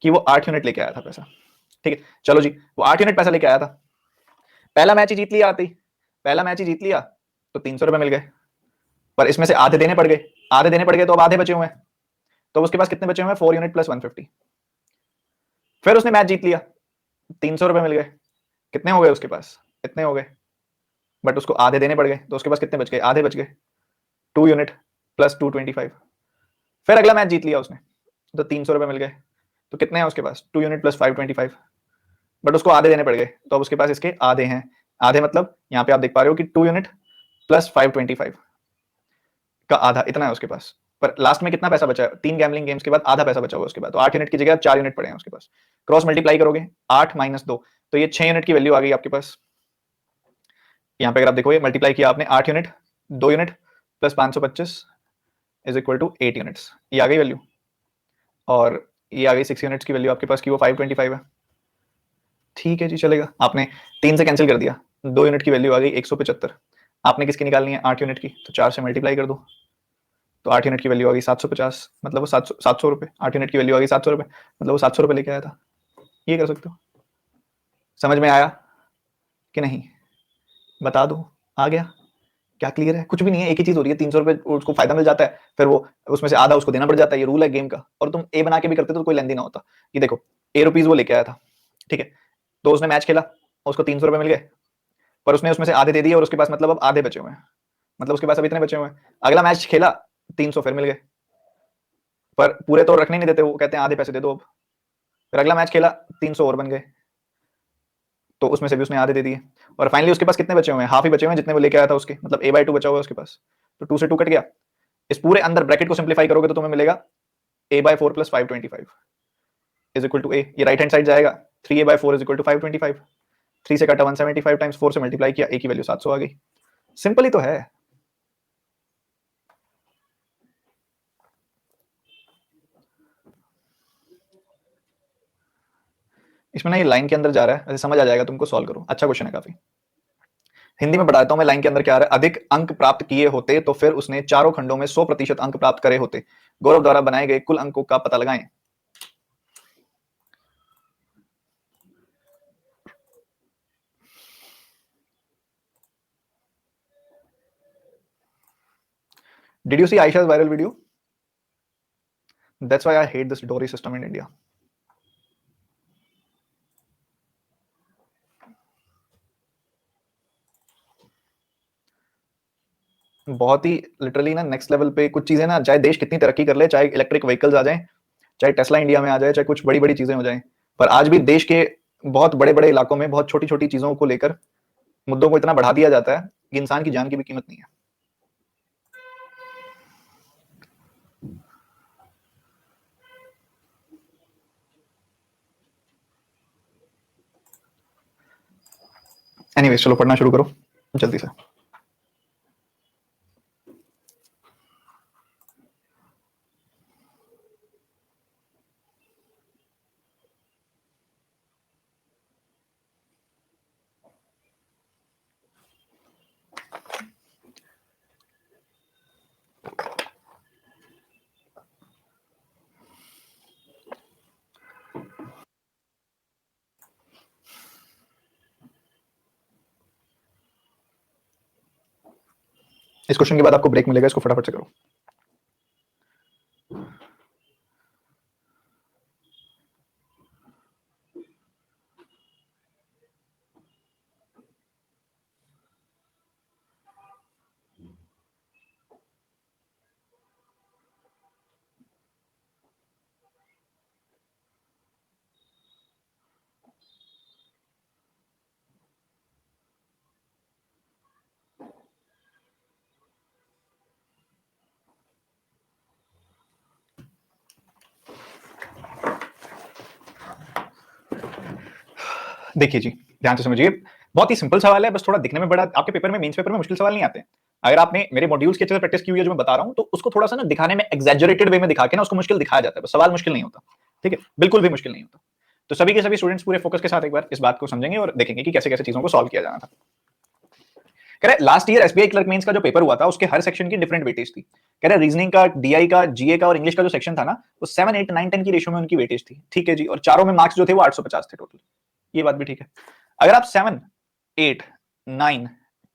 कि वो 8 यूनिट लेके आया था पैसा। ठीक है, चलो जी, वो 8 यूनिट पैसा लेके आया था, पहला मैच ही जीत लिया आते ही, पहला मैच ही जीत लिया तो 300 रुपए मिल गए, पर इसमें से आधे देने पड़ गए, आधे देने पड़ गए तो अब आधे बचे हुए हैं, तो उसके पास कितने बचे हुए हैं? 4 यूनिट प्लस 150। फिर उसने मैच जीत लिया, 300 रुपए मिल गए, कितने हो गए उसके पास? इतने हो गए, बट उसको आधे देने पड़ गए, तो उसके पास कितने बच गए? आधे बच गए, 2 यूनिट प्लस 225। फिर अगला मैच जीत लिया उसने, तो 300 रुपए मिल गए, तो कितने हैं उसके पास? 2 यूनिट प्लस 525, बट उसको आधे देने पड़ गए, तो अब उसके पास इसके आधे हैं। आधे मतलब यहाँ पे आप देख पा रहे हो कि 2 यूनिट प्लस 525 का आधा, इतना है उसके पास। पर लास्ट में कितना पैसा बचा है? 3 गैम्बलिंग गेम्स के बाद आधा पैसा बचा हुआ उसके बाद, तो 8 यूनिट की जगह 4 यूनिट पड़े हैं उसके पास। क्रॉस मल्टीप्लाई करोगे 8 माइनस 2, तो ये 6 यूनिट की वैल्यू आ गई आपके पास। यहाँ पे अगर आप देखो, ये मल्टीप्लाई किया आपने, 8 unit 2 unit plus 525 is equal to 8 units, ये आ गई वैल्यू। और ये आ गई 6 यूनिट्स की वैल्यू आपके पास की, वो 525 है। ठीक है जी, चलेगा। आपने 3 से कैंसिल कर दिया, 2 यूनिट की वैल्यू आ गई 175। आपने किसकी निकालनी है? 8 यूनिट की, तो 4 से मल्टीप्लाई कर दो, तो 8 यूनिट की वैल्यू आ गई 750, मतलब वो 700 रुपए। 8 यूनिट की वैल्यू आ गई 700 रुपए, मतलब वो 700 रुपए लेके आया था। ये कर सकते हो। समझ में आया कि नहीं? बता दो, आ गया? क्या क्लियर है? कुछ भी नहीं है, एक ही चीज हो रही है, 300 रुपए उसको फायदा मिल जाता है, फिर वो उसमें से आधा उसको देना पड़ जाता है, ये रूल है गेम का। और तुम ए बना के भी करते तो कोई लेंदी ना होता। ये देखो, ए रुपीज वो लेके आया था, ठीक है, तो उसने मैच खेला, उसको 300 रुपए मिल गए, पर उसने उसमें से आधे दे दिए, और उसके पास मतलब अब आधे बचे हुए हैं, मतलब उसके पास अब इतने बचे हुए हैं। अगला मैच खेला, 300 फिर मिल गए, पर पूरे तो रखने नहीं देते, वो कहते हैं आधे पैसे दे दो अब। फिर अगला मैच खेला, 300 और बन गए, तो उसमें से भी उसने आधे दे दिए, और फाइनली उसके पास कितने बचे हुए हैं? हाफ ही बचे हुए हैं जितने वो लेके आया था उसके, मतलब a/2 बचा हुआ है उसके पास, तो 2 से 2 कट गया। इस पूरे अंदर ब्रैकेट को सिंप्लीफाई करोगे तो तुम्हें मिलेगा a/4 plus 525 is equal to a। ये राइट हैंड साइड जाएगा, 3a/4 इज इक्वल टू 525। 3 से काटा 175 टाइम्स 4 से मल्टीप्लाई किया, a की वैल्यू 700 आ गई। सिंपल ही तो है। इसमें ना ये लाइन के अंदर जा रहा है, ऐसे समझ आ जाएगा तुमको, सॉल्व करो। अच्छा क्वेश्चन है काफी। हिंदी में बताता हूं मैं, लाइन के अंदर क्या आ रहा है। अधिक अंक प्राप्त किए होते तो फिर उसने चारों खंडों में 100% अंक प्राप्त करे होते। गौरव द्वारा बनाए गए कुल अंकों का पता लगाएं। Did you see Aisha's viral video? That's why I hate this dowry system in India. बहुत ही लिटरली ना नेक्स्ट लेवल पे कुछ चीजें ना, चाहे देश कितनी तरक्की कर ले, चाहे इलेक्ट्रिक व्हीकल्स आ जाएं, चाहे टेस्ला इंडिया में आ जाए, चाहे कुछ बड़ी बड़ी चीजें हो जाएं, पर आज भी देश के बहुत बड़े बड़े इलाकों में बहुत छोटी छोटी चीजों को लेकर मुद्दों को इतना बढ़ा दिया जाता है कि इंसान की जान की भी कीमत नहीं है। एनीवेज, चलो पढ़ना शुरू करो जल्दी से। इस क्वेश्चन के बाद आपको ब्रेक मिलेगा, इसको फटाफट से करो। देखिए जी, ध्यान से समझिए, बहुत ही सिंपल सवाल है, बस थोड़ा दिखने में बड़ा, आपके पेपर में, मेंस पेपर में मुश्किल सवाल नहीं आते हैं। अगर आपने मेरे मॉड्यूल्स की अच्छे से प्रैक्टिस की हुई है जो मैं बता रहा हूं, तो उसको थोड़ा सा ना दिखाने में एग्जैजरेटेड वे में दिखा के ना उसको मुश्किल दिखाया जाता है, बस सवाल मुश्किल नहीं होता। ठीक है, बिल्कुल भी मुश्किल नहीं होता। तो सभी के सभी स्टूडेंट्स पूरे फोकस के साथ एक बार इस बात को समझेंगे और देखेंगे कि कैसे कैसे चीजों को सॉल्व किया जाना था। कह रहे last year SBI clerk mains का जो पेपर हुआ था उसके हर सेक्शन की डिफरेंट वेटेज थी। कह रहे रीजनिंग का, डीआई का, जीए का और इंग्लिश का जो सेक्शन था ना, वो 7, 8, 9, 10 की रेशियो में उनकी वेटेज थी। ठीक है जी, और चारों में मार्क्स जो थे वो 850 थे टोटल। ये बात भी ठीक है। अगर आप 7, 8, 9,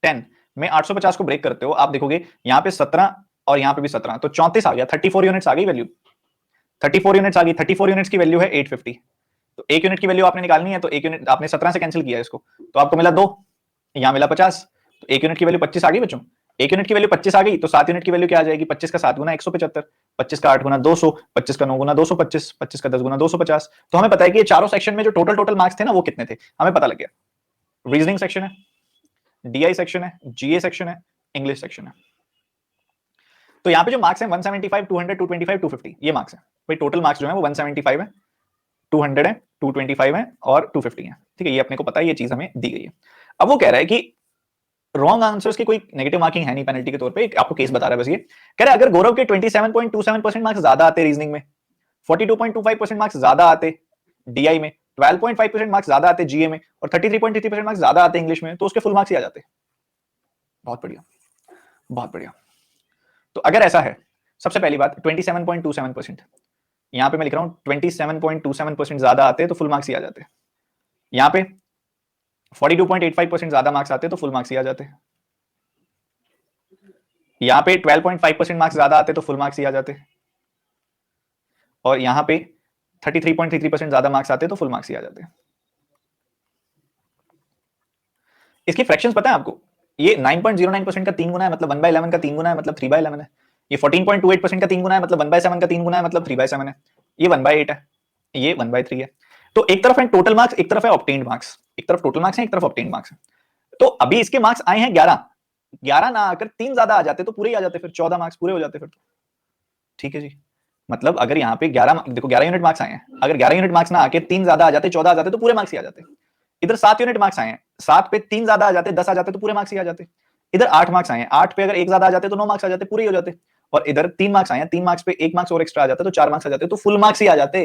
10 में 850 को ब्रेक करते हो, आप देखोगे यहाँ पे 17 और यहाँ पे भी 17, तो 34 आ गया, 34 यूनिट्स आ गई वैल्यू, 34 यूनिट्स आ गई। 34 यूनिट्स की वैल्यू है 850, तो एक यूनिट की वैल्यू आपने निकालनी है, तो एक यूनिट आपने 17 से कैंसिल किया इसको, तो आपको मिला 2, यहाँ मिला 50, तो एक यूनिट की वैल्यू 25 आ गई बच्चों। एक यूनिट की वैल्यू 25 आ गई, तो 7 यूनिट की वैल्यू क्या आ जाएगी, 25 का 7 गुना 175, 25 का 8 गुना 200, 25 का 9 गुना 225, 25 का 10 गुना 250। तो हमें पता है कि ये चारों सेक्शन में जो टोटल मार्क्स थे ना वो कितने थे, हमें पता लग गया। रीजनिंग सेक्शन है, डीआई सेक्शन है, जीए सेक्शन है, इंग्लिश सेक्शन है। तो यहाँ पे जो मार्क्स है 175, 200, 225, 250 ये मार्क्स है भाई। टोटल मार्क्स जो है वो 175 है, 200 है, 225 है और 250 है। ठीक है, ये अपने को पता है, ये चीज हमें दी गई है। अब वो कह रहा है कि रॉन्ग आंसर्स की कोई नेगेटिव मार्किंग है नहीं पेनल्टी के तौर पे, आपको केस बता रहा है बस ये। कह रहा है अगर गौरव के 27.27% मार्क्स ज्यादा आते रीजनिंग में, 42.25% मार्क्स ज्यादा आते डीआई में, 12.5% मार्क्स ज्यादा आते जीए में और 33.33% मार्क्स ज्यादा आते इंग्लिश में, तो उसके फुल मार्क्स ही आ जाते। बहुत बढ़िया, बहुत बढ़िया। तो अगर ऐसा है, सबसे पहली बात 27.27%, यहां पे मैं लिख रहा हूं 27.27% ज्यादा आते तो फुल मार्क्स ही आ जाते। यहां पे 42.85% ज्यादा मार्क्स आते तो फुल मार्क्स ही आ जाते। यहां पे 12.5% मार्क्स ज्यादा आते तो फुल मार्क्स ही आ जाते, और यहां पे 33.33% ज्यादा मार्क्स आते तो फुल मार्क्स ही आ जाते। इसकी फ्रैक्शंस पता है आपको, ये 9.09% का 3 गुना है, मतलब 1/11 का 3 गुना है, मतलब 3/11 है। ये 14.28% का 3 गुना है, मतलब 1/7 का 3 गुना है, मतलब 3/7 है। ये 1/8 है, ये 1/3 है। तो एक तरफ है टोटल मार्क्स, एक तरफ है ऑब्टेन्ड मार्क्स, एक तरफ टोटल मार्क्स है, एक तरफ ऑब्टेन्ड मार्क्स है। तो अभी इसके मार्क्स आए हैं 11, 11 ना आकर 3 ज्यादा आ जाते तो पूरे ही आ जाते, फिर 14 मार्क्स पूरे हो जाते फिर। ठीक है जी, मतलब अगर यहाँ पे 11, देखो 11 यूनिट मार्क्स आए हैं, अगर 11 यूनिट मार्क्स ना आके 3 ज्यादा आ जाते, 14 आ जाते तो पूरे मार्क्स ही आ जाते। इधर 7 यूनिट मार्क्स आए हैं, 7 पे 3 ज्यादा आ जाते, 10 आ जाते तो पूरे मार्क्स ही आ जाते। इधर 8 मार्क्स आए हैं, 8 पे अगर 1 ज्यादा आ जाते तो 9 मार्क्स आ जाते, पूरे ही हो जाते। और इधर 3 मार्क्स आए हैं, 3 मार्क्स पे 1 मार्क्स और एक्स्ट्रा आ जाता तो 4 मार्क्स आ जाते, तो फुल मार्क्स ही आ जाते।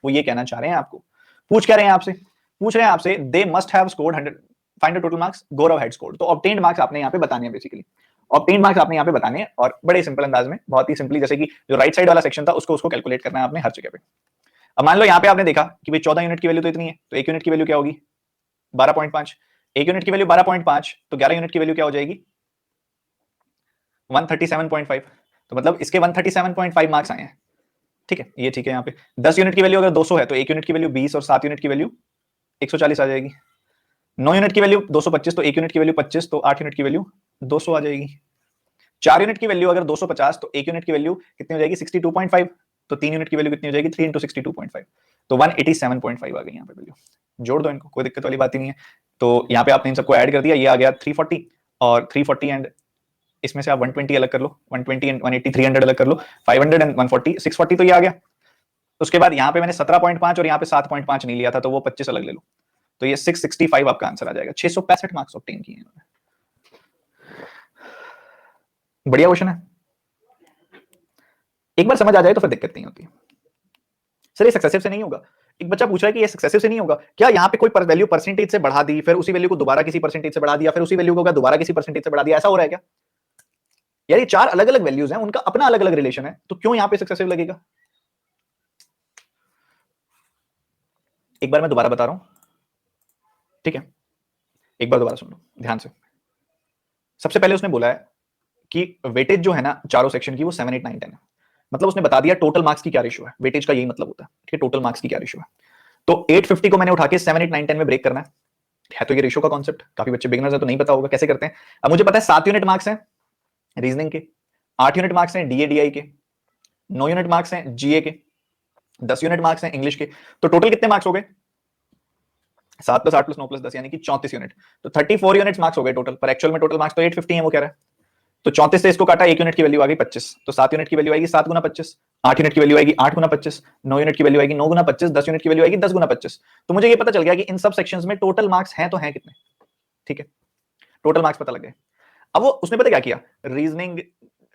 वो ये कहना चाह रहे हैं आपको, पूछ क्या रहे हैं आपसे, पूछ रहे हैं आपसे they must have scored 100, find the total marks Gaurav had scored. तो ऑब्टेन्ड मार्क्स आपने यहाँ पे बताने हैं बेसिकली, ऑब्टेन्ड मार्क्स आपने यहाँ पे बताने हैं, और बड़े सिंपल अंदाज में, बहुत ही सिंपली, जैसे कि जो राइट साइड वाला सेक्शन था उसको उसको कैलकुलेट करना है आपने हर जगह पे। अब मान लो यहाँ पे आपने देखा कि भाई 14 यूनिट की वैल्यू तो इतनी है, तो एक यूनिट की वैल्यू क्या होगी 12.5, एक यूनिट की वैल्यू 12.5, तो 11 यूनिट की वैल्यू क्या हो जाएगी 137.5, तो मतलब इसके 137.5 मार्क्स आए हैं। ठीक है, ये ठीक है। यहाँ पे 10 यूनिट की वैल्यू अगर 200 है तो एक यूनिट की वैल्यू 20 और 7 यूनिट की वैल्यू 140 आ जाएगी। 9 यूनिट की वैल्यू 225, तो एक यूनिट की वैल्यू 25, तो 8 यूनिट की वैल्यू 200 आ जाएगी। 4 यूनिट की वैल्यू अगर 250, तो एक यूनिट की वैल्यू कितनी हो जाएगी 62.5, तो 3 यूनिट की वैल्यू कितनी हो जाएगी 3 इंटू 62.5, तो 187.5 आ गई यहाँ पे वैल्यू। जोड़ दो इनको, कोई दिक्कत वाली बात ही नहीं है। तो यहाँ पे आपने इन सबको ऐड कर दिया, ये आ गया 340, और 340 एंड इसमें से आप 120 अलग कर लो, 120 एंड 180 300 अलग कर लो, 500 एंड 140 640, तो ये आ गया। उसके बाद यहाँ पे मैंने 17.5 और यहाँ पे 7.5 नहीं लिया था, तो वो 25 अलग ले लो, तो ये 665 आपका आंसर आ जाएगा। 665 मार्क्स ऑब्टेन किए हैं। बढ़िया क्वेश्चन है, एक बार समझ आ जाए तो फिर दिक्कत नहीं होती। सर ये सक्सेसिव से नहीं होगा, एक बच्चा पूछ रहा है कि ये सक्सेसिव से नहीं होगा क्या, यहाँ पे कोई वैल्यू परसेंटेज से बढ़ा दी, फिर उसी वैल्यू को दोबारा किसी परसेंटेज से बढ़ा दिया, फिर उसी वैल्यू को दोबारा किसी परसेंटेज से बढ़ा दिया, ऐसा हो रहा है क्या? यार ये 4 अलग अलग वैल्यूज हैं, उनका अपना अलग अलग रिलेशन है, तो क्यों यहाँ पे सक्सेसिव लगेगा? एक बार मैं दोबारा बता रहा हूं, ठीक है, एक बार दोबारा सुन लो ध्यान से। सबसे पहले उसने बोला है कि वेटेज जो है ना चारों सेक्शन की वो 7 8 9 10 है, मतलब उसने बता दिया टोटल मार्क्स की क्या रेशियो है, वेटेज का यही मतलब होता है कि टोटल मार्क्स की क्या रेशियो है। तो 850 को मैंने उठा के 7 8 9 10 में ब्रेक करना है तो ये रेशियो का कॉन्सेप्ट काफी बच्चे बिगिनर्स है तो नहीं पता होगा कैसे करते हैं। अब मुझे पता है 7 यूनिट मार्क्स हैं रीजनिंग के, 8 यूनिट मार्क्स हैं डीए डीआई के, 9 यूनिट मार्क्स हैं जीए के, 10 यूनिट मार्क्स हैं इंग्लिश के, तो टोटल कितने मार्क्स हो गए 7 + 8 + 9 + 10 यानी कि 34 यूनिट, तो 34 यूनिट्स मार्क्स हो गए टोटल, पर एक्चुअल में टोटल मार्क्स तो 850 है वो कह रहा है। तो 34 से इसको काटा, एक यूनिट की वैल्यू आ गई 25, तो 7 यूनिट की वैल्यू आएगी 7 गुना 25, 8 यूनिट की वैल्यू आएगी 8 गुना 25, 9 यूनिट की वैल्यू आएगी 9 गुना 25, 10 यूनिट की वैल्यू आएगी 10 गुना 25। तो मुझे ये पता चल गया कि इन सब सेक्शंस में टोटल मार्क्स हैं तो हैं कितने। ठीक है, टोटल मार्क्स पता लग गए। अब वो उसने पता क्या किया, reasoning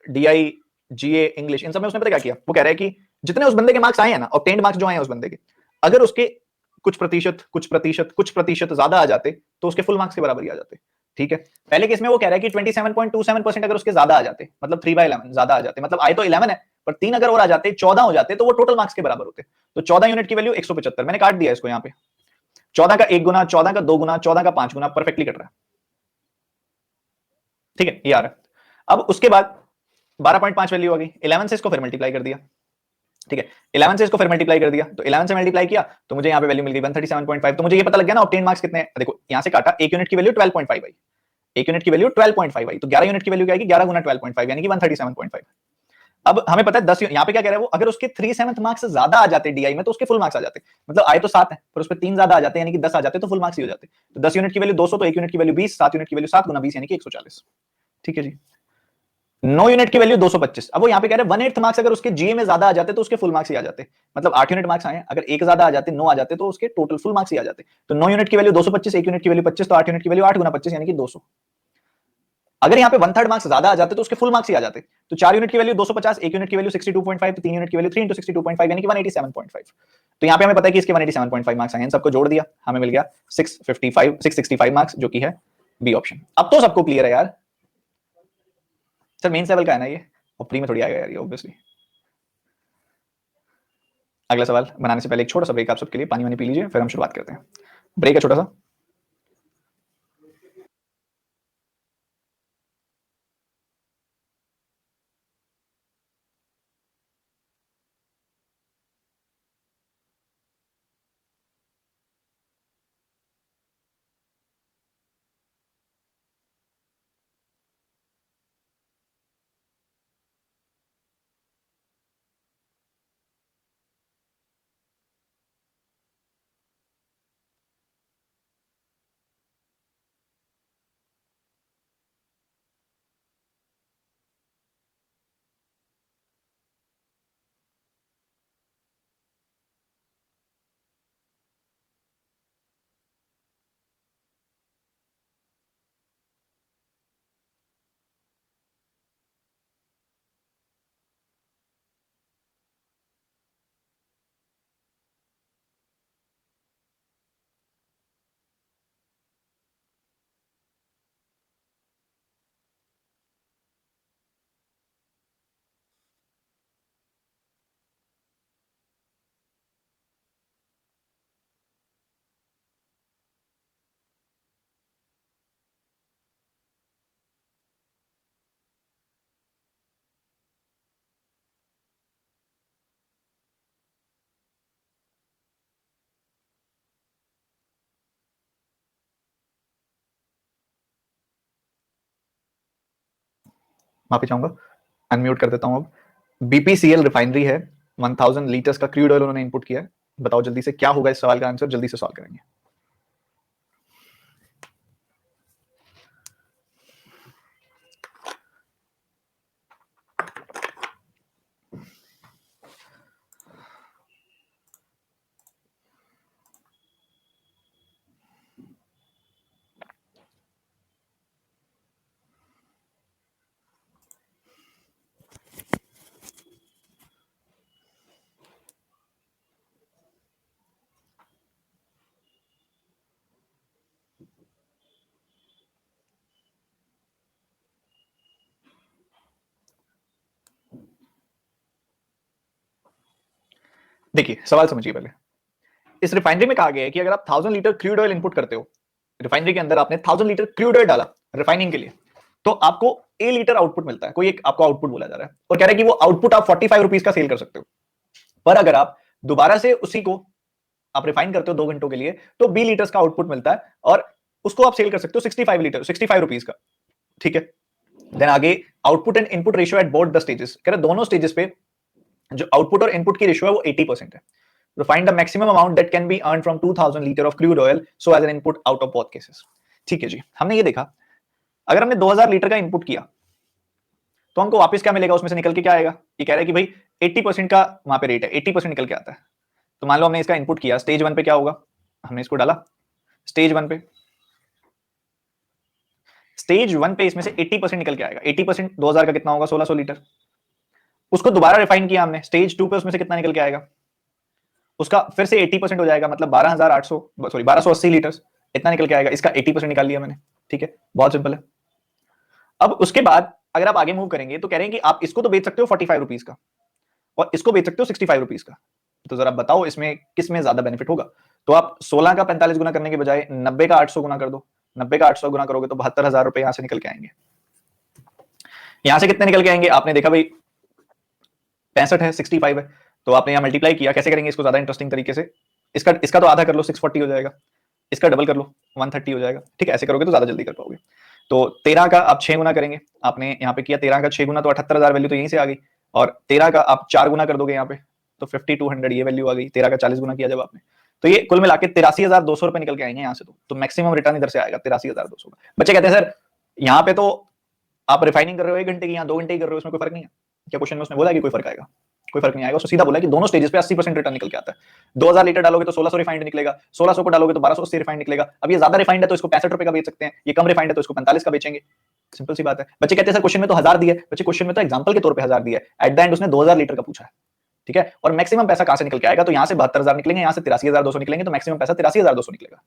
DI GA English in सब में उसने पता क्या किया, वो कह रहा है कि जितने उस बंदे के मार्क्स आए हैं ना, ऑब्टेन्ड मार्क्स जो आए हैं उस बंदे के, अगर उसके कुछ प्रतिशत ज्यादा आ जाते तो उसके फुल मार्क्स के बराबर ही आ जाते। ठीक है, पहले केस में वो कह रहा है कि 27.27% अगर उसके ज्यादा आ जाते, मतलब 3/11 ज्यादा आ जाते, मतलब आए तो 11 है पर 3 अगर और आ जाते 14 हो जाते तो वो टोटल मार्क्स के बराबर होते। तो 14 यूनिट की वैल्यू 175, मैंने काट दिया इसको यहाँ पे, 14 का 1 गुना, 14 का 2 गुना, 14 का 5 गुना, परफेक्टली कट रहा है। ठीक है, ये आ रहा है। अब उसके बाद 12.5 वैल्यू आ गई, 11 से इसको फिर मल्टीप्लाई कर दिया, ठीक है, 11 से इसको फिर मल्टीप्लाई कर दिया, तो 11 से मल्टीप्लाई किया तो मुझे यहाँ पे वैल्यू मिल गई 137.5। तो मुझे ये पता लग गया ना ऑब्टेन मार्क्स कितने हैं। देखो यहाँ से काटा, एक यूनिट की वैल्यू 12.5 आई, एक यूनिट की वैल्यू 12.5 आई, तो 11 यूनिट की वैल्यू क्या आएगी, 11 गुना 12.5 यानी कि 137.5। अब हमें पता है 10 यहाँ पे क्या कह रहा है वो, अगर उसके 3/7 मार्क्स ज्यादा आ जाते डीआई में तो उसके फुल मार्क्स आ जाते, मतलब आए तो 7 है पर उस पर 3 ज्यादा आ जाते यानी कि 10 आ जाते तो फुल मार्क्स ही हो जाते। तो 10 यूनिट की वैल्यू 200, तो 1 यूनिट की वैल्यू 20, 7 यूनिट की वैल्यू 7 गुना 20 यानी कि 140। ठीक है जी। 9 यूनिट की वैल्यू 225। अब वो यहाँ पे कह रहे हैं 1/8 मार्क्स अगर उसके जीए में ज्यादा आ जाते तो उसके फुल मार्क्स ही आ जाते, मतलब 8 यूनिट मार्क्स आए, अगर एक ज्यादा आ जाते 9 आ जाते तो उसके टोटल फुल मार्क्स ही आ जाते। तो 9 यूनिट की वैल्यू 225, 1 यूनिट की वैल्यू 25, तो 8 यूनिट की वैल्यू 8 गुना 25 यानी कि 200। अगर यहाँ पे 1/3 मार्क्स ज्यादा आ जाते तो उसके फुल मार्क्स ही आ जाते। तो 4 यूनिट की वैल्यू 250, 1 यूनिट की वैल्यू 62.5, तो 3 यूनिट की वैल्यू 3 × 62.5 यानी कि 187.5। तो यहाँ पे हमें पता है कि इसके 187.5 मार्क्स आए हैं, सबको जोड़ दिया हमें मिल गया 665 मार्क्स, जो कि है बी ऑप्शन। अब तो सबको क्लियर है यार। सर मेंस लेवल का है ना ये, और प्री में थोड़ी आएगा यार ये ऑब्वियसली। अगला सवाल बनाने से पहले एक छोटा सा ब्रेक आप सबके लिए, पानी वानी पी लीजिए, फिर हम शुरुआत करते हैं। ब्रेक है छोटा सा। माफी चाहूंगा, अनम्यूट कर देता हूं। अब बीपीसीएल रिफाइनरी है, 1000 लीटर्स का क्रूड ऑयल उन्होंने इनपुट किया है। बताओ जल्दी से क्या होगा इस सवाल का आंसर, जल्दी से सॉल्व करेंगे। देखिए सवाल समझिए पहले। इस रिफाइनरी में कहा गया है कि अगर आप 1000 लीटर क्रूड ऑयल इनपुट करते हो, रिफाइनरी के अंदर आपने 1000 लीटर क्रूड ऑयल डाला रिफाइनिंग के लिए, तो आपको ए लीटर आउटपुट मिलता है, कोई एक आपको आउटपुट बोला जा रहा है, और कह रहा है कि वो आउटपुट आप 45 रुपीज का सेल कर सकते हो। पर अगर आप दोबारा से उसी को आप रिफाइन करते हो 2 घंटों के लिए, तो 20 लीटर्स का आउटपुट मिलता है, और उसको आप सेल कर सकते हो 65 लीटर, 65 रुपीज का। ठीक है, देन आगे output and input ratio at both the stages, कह रहे दोनों स्टेजेस पे जो आउटपुट और इनपुट की रेशियो है वो 80% है। तो find the maximum amount that can be earn from 2000 litre of crude oil so as an input out of both cases. ठीक है जी, हमने ये देखा अगर हमने 2000 लीटर का इनपुट किया तो हमको वापस क्या मिलेगा, उसमें से निकल के क्या आएगा। ये कह रहा है कि भाई 80% का वहां पे रेट है, 80% निकल के आता है। तो मान लो हमने इसका इनपुट किया, स्टेज 1 पे क्या होगा, हमने इसको डाला स्टेज 1 पे, स्टेज 1 पे इसमें से 80% निकल के आएगा। 80% 2000 का कितना होगा, 1600 लीटर। उसको दोबारा रिफाइन किया हमने, स्टेज 2 पे उसमें से कितना निकल के आएगा, उसका फिर से 80% हो जाएगा, मतलब 12800, सॉरी 1280 लीटर इतना निकल के आएगा। इसका 80% निकाल लिया मैंने। ठीक है, बहुत सिंपल है। अब उसके बाद अगर आप आगे मूव करेंगे तो कह रहे हैं कि आप इसको तो बेच सकते हो 45 रुपीज का, और इसको बेच सकते हो 65 रुपीज का। तो जरा बताओ इसमें किस में ज्यादा बेनिफिट होगा। तो आप 16 का 45 गुना करने के बजाय 90 का 800 गुना कर दो। 90 का 800 गुना करोगे तो 72,000 रुपए यहां से निकल के आएंगे। यहां से कितने निकल के आएंगे, आपने देखा भाई 65 है, 65 है, तो आपने यहाँ मल्टीप्लाई किया। कैसे करेंगे इसको ज्यादा इंटरेस्टिंग तरीके से, इसका इसका तो आधा कर लो, 640 हो जाएगा, इसका डबल कर लो 130 हो जाएगा। ठीक है, ऐसे करोगे तो ज्यादा जल्दी कर पाओगे। तो 13 का आप 6 गुना करेंगे, आपने यहाँ पे किया 13 का 6 गुना, तो 78,000 वैल्यू तो यहीं से आ गई। और 13 का आप 4 गुना कर दोगे यहाँ पे, तो 5200 ये वैल्यू आ गई। 13 का 40 गुना किया जब आपने, तो ये कुल मिला के 83,200 रुपए निकल के आएंगे यहाँ से। तो मैक्सिमम रिटर्न इधर से आएगा 83,200 का। बच्चे कहते हैं सर यहाँ पे तो आप रिफाइनिंग कर रहे हो 1 घंटे की, यहाँ 2 घंटे की कर रहे हो, इसमें कोई फर्क नहीं है क्या? क्वेश्चन में उसने बोला कि कोई फर्क आएगा? कोई फर्क नहीं आएगा। उसने सीधा बोला कि दोनों स्टेजेस पे 80% रिटर्न निकल के आता है। 2000 लीटर डालोगे तो 1600 रिफाइंड निकलेगा, 1600 को डालोगे तो 1280 रिफाइंड निकलेगा। अब ये ज्यादा रिफाइंड है तो इसको 65 रुपए का बेच सकते हैं, ये कम रिफाइंड है तो इसको 45 का बेचेंगे। सिंपल सी बात है। बच्चे कहते हैं सर क्वेश्चन में तो 1000 दिया है। बच्चे क्वेश्चन में तो एग्जांपल के तौर पे 1000 दिया है, एट द एंड उसने 2000 लीटर का पूछा है। ठीक है, और मैक्सिमम पैसा कहां से निकल के आएगा? तो यहां से 72,000 निकलेंगे, यहां से 83,200 निकलेंगे, तो मैक्सिमम पैसा 83,200 निकलेगा।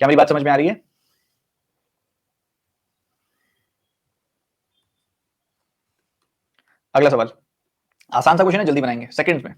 क्या मेरी बात समझ में आ रही है? अगला सवाल आसान सा क्वेश्चन है, जल्दी बनाएंगे सेकंड्स में।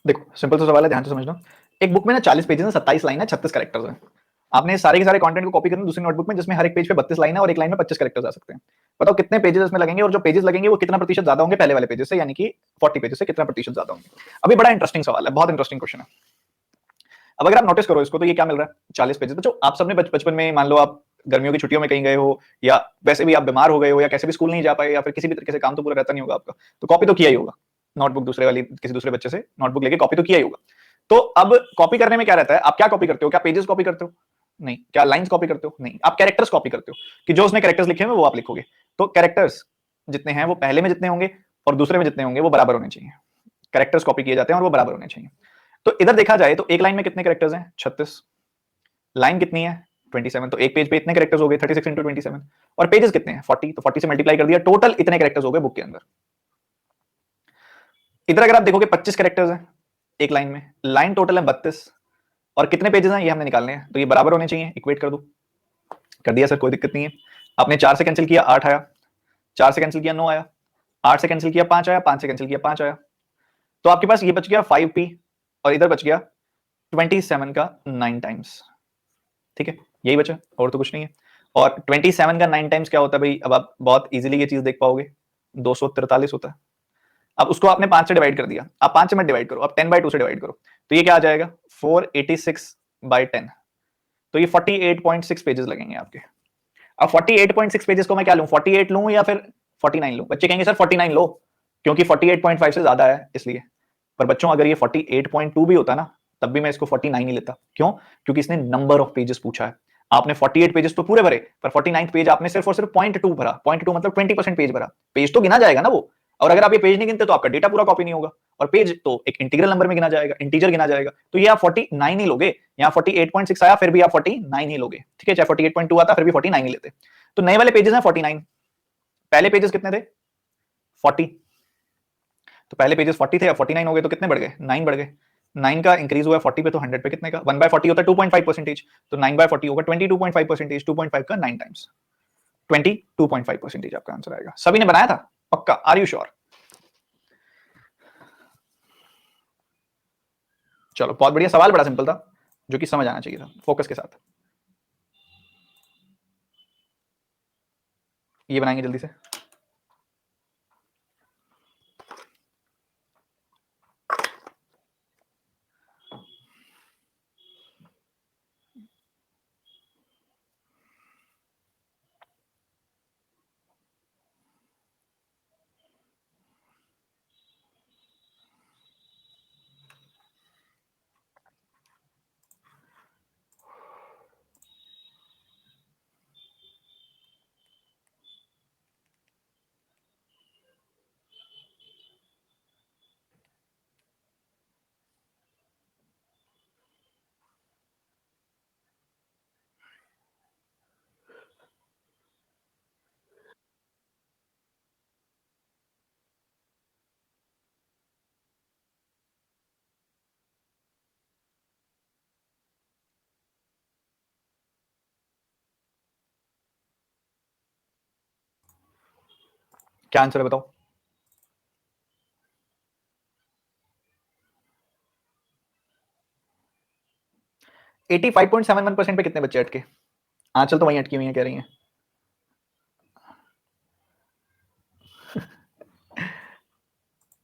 देखो सिंपल सा सवाल है, ध्यान से समझना। एक बुक में ना 40 पेजेस है, 27 लाइन है, 36 कैरेक्टर्स हैं। आपने सारे के सारे कंटेंट को कॉपी करना दूसरी नोटबुक में, जिसमें हर एक पेज पे 32 लाइन है और एक लाइन में 25 कैरेक्टर्स आ सकते हैं। बताओ कितने पेजेस इसमें लगेंगे, और जो पेजेस लगेंगे वो कितना प्रतिशत ज्यादा होंगे पहले वाले पेजेस से, यानी कि 40 पेजेस से कितना प्रतिशत ज्यादा होंगे। अभी बड़ा इंटरेस्टिंग सवाल है, बहुत इंटरेस्टिंग क्वेश्चन है। अब अगर आप नोटिस करो इसको, तो ये क्या मिल रहा है 40 पेजेस। बच्चों आप सबने बचपन में मान लो आप गर्मियों की छुट्टियों में कहीं गए हो, या वैसे भी आप बीमार हो गए हो, या कैसे भी स्कूल नहीं जा पाए, या फिर किसी भी तरीके से काम तो पूरा रहता नहीं होगा आपका, तो कॉपी तो किया ही होगा। नोटबुक दूसरे वाली किसी दूसरे बच्चे से नोटबुक लेके कॉपी तो किया ही होगा। तो अब कॉपी करने में क्या रहता है, आप क्या कॉपी करते हो? क्या पेजेस कॉपी करते हो? नहीं। क्या लाइंस कॉपी करते हो? नहीं। आप कैरेक्टर्स कॉपी करते हो, कि जो उसने कैरेक्टर्स लिखे हैं वो आप लिखोगे। तो कैरेक्टर्स जितने हैं वो पहले में जितने होंगे और दूसरे में जितने होंगे वो बराबर होने चाहिए। कैरेक्टर्स कॉपी किए जाते हैं और वो बराबर होने चाहिए। तो इधर देखा जाए तो एक लाइन में कितने कैरेक्टर्स हैं? 36। लाइन कितनी है? 27। तो एक पेज पे इतने कैरेक्टर्स हो गए, 36 इंटू 27। और पेजेस कितने हैं? 40। तो 40 से मल्टीप्लाई कर दिया, टोटल इतने कैरेक्टर्स हो गए बुक के अंदर। इधर अगर आप देखोगे 25 कैरेक्टर्स हैं एक लाइन में, लाइन टोटल है 32, और कितने पेजेस हैं ये हमने निकालने हैं, तो ये बराबर होने चाहिए। इक्वेट कर दो। कर दिया सर, कोई दिक्कत नहीं है। आपने 4 से कैंसिल किया 8 आया, 4 से कैंसिल किया 9 आया, 8 से कैंसिल किया 5 आया, 5 से कैंसिल किया 5 आया। तो आपके पास ये बच गया 5p, और इधर बच गया 27 का 9 टाइम्स। ठीक है, यही बचा, और तो कुछ नहीं है। और 27 का 9 टाइम्स क्या होता है भाई? अब आप बहुत इजीली ये चीज देख पाओगे, 243 होता है। अब उसको आपने 5 से डिवाइड कर दिया, आप 5 से मत डिवाइड करो, आप 10/2 से डिवाइड करो, तो ये क्या आ जाएगा 486/10। तो ये 48.6 पेजेस लगेंगे आपके। अब 48.6 पेजेस को मैं क्या लूं, 48 लूं या फिर 49 लूं? बच्चे कहेंगे सर 49 लो, क्योंकि 48.5 से ज्यादा है इसलिए। पर बच्चों अगर ये 48.2 भी होता ना, तब भी मैं इसको 49 ही लेता। क्यों? क्योंकि इसने नंबर ऑफ पेजेस पूछा है। आपने 48 पेजेस तो पूरे भरे, पर 49th पेज आपने सिर्फ और सिर्फ 0.2 भरा। 0.2 मतलब 20% पेज भरा। पेज तो गिना जाएगा ना वो, और अगर आप ये पेज नहीं गिनते तो आपका डेटा पूरा कॉपी नहीं होगा। और पेज तो एक इंटीग्रल नंबर में गिना जाएगा, इंटीजर गिना जाएगा, तो ये आप 49 ही लोगे। यहाँ 48.6 आया, फिर भी आप 49 ही लोगे। ठीक है, चाहे 48.2 आता फिर भी 49 ही लेते। तो नए वाले पेजेस हैं 49, पहले पेजेस कितने थे? 40। तो पहले पेजेस 40 थे, अब 49 हो गए, तो कितने बढ़ गए? 9 बढ़ गए। 9 का इंक्रीज हुआ 40 पे, तो 100 पे कितने का? 1/40 होता है 2.5%, तो 9/40 होगा 22.5%, 2.5 का 9 टाइम्स 22.5% आपका आंसर आएगा। सभी ने बनाया था पक्का? Are you sure? चलो बहुत बढ़िया, सवाल बड़ा सिंपल था, जो कि समझ आना चाहिए था फोकस के साथ। ये बनाएंगे जल्दी से। क्या आंसर है बताओ? एटी 5.71% पे कितने बच्चे अटके? आंचल तो वहीं अटकी हुई है कह रही है।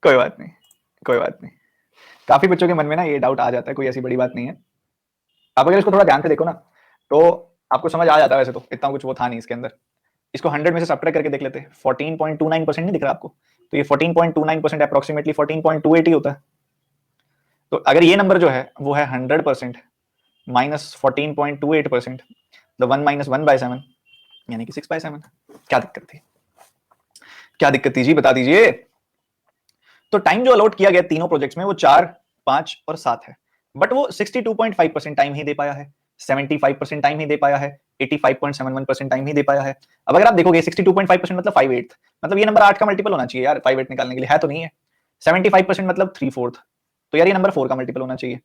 कोई बात नहीं, कोई बात नहीं। काफी बच्चों के मन में ना ये डाउट आ जाता है, कोई ऐसी बड़ी बात नहीं है। आप अगर इसको थोड़ा ध्यान से देखो ना तो आपको समझ आ जाता है। वैसे तो इतना कुछ वो था नहीं इसके अंदर। इसको 100 में से सब्ट्रैक्ट करके देख लेते हैं। 14.29% नहीं दिख रहा आपको? तो ये 14.29% अप्रोक्सीमेटली 14.28 ही होता है। तो अगर ये नंबर जो है वो है 100% माइनस 14.28%, द 1 - 1/7 यानी कि 6/7। क्या दिक्कत थी? क्या दिक्कत थी जी, बता दीजिए। तो टाइम जो अलॉट किया गया तीनों प्रोजेक्ट्स में वो 4, 5 और 7 है, बट वो 62.5% टाइम ही दे पाया है, 75% टाइम ही दे पाया है, 85.71% टाइम ही दे पाया है। अब अगर आप देखोगे 62.5% मतलब 5/8, मतलब ये नंबर 8 का मल्टीपल होना चाहिए यार 5/8 निकालने के लिए, है तो नहीं है। 75% मतलब 3/4, तो यार ये नंबर 4 का मल्टीपल होना चाहिए।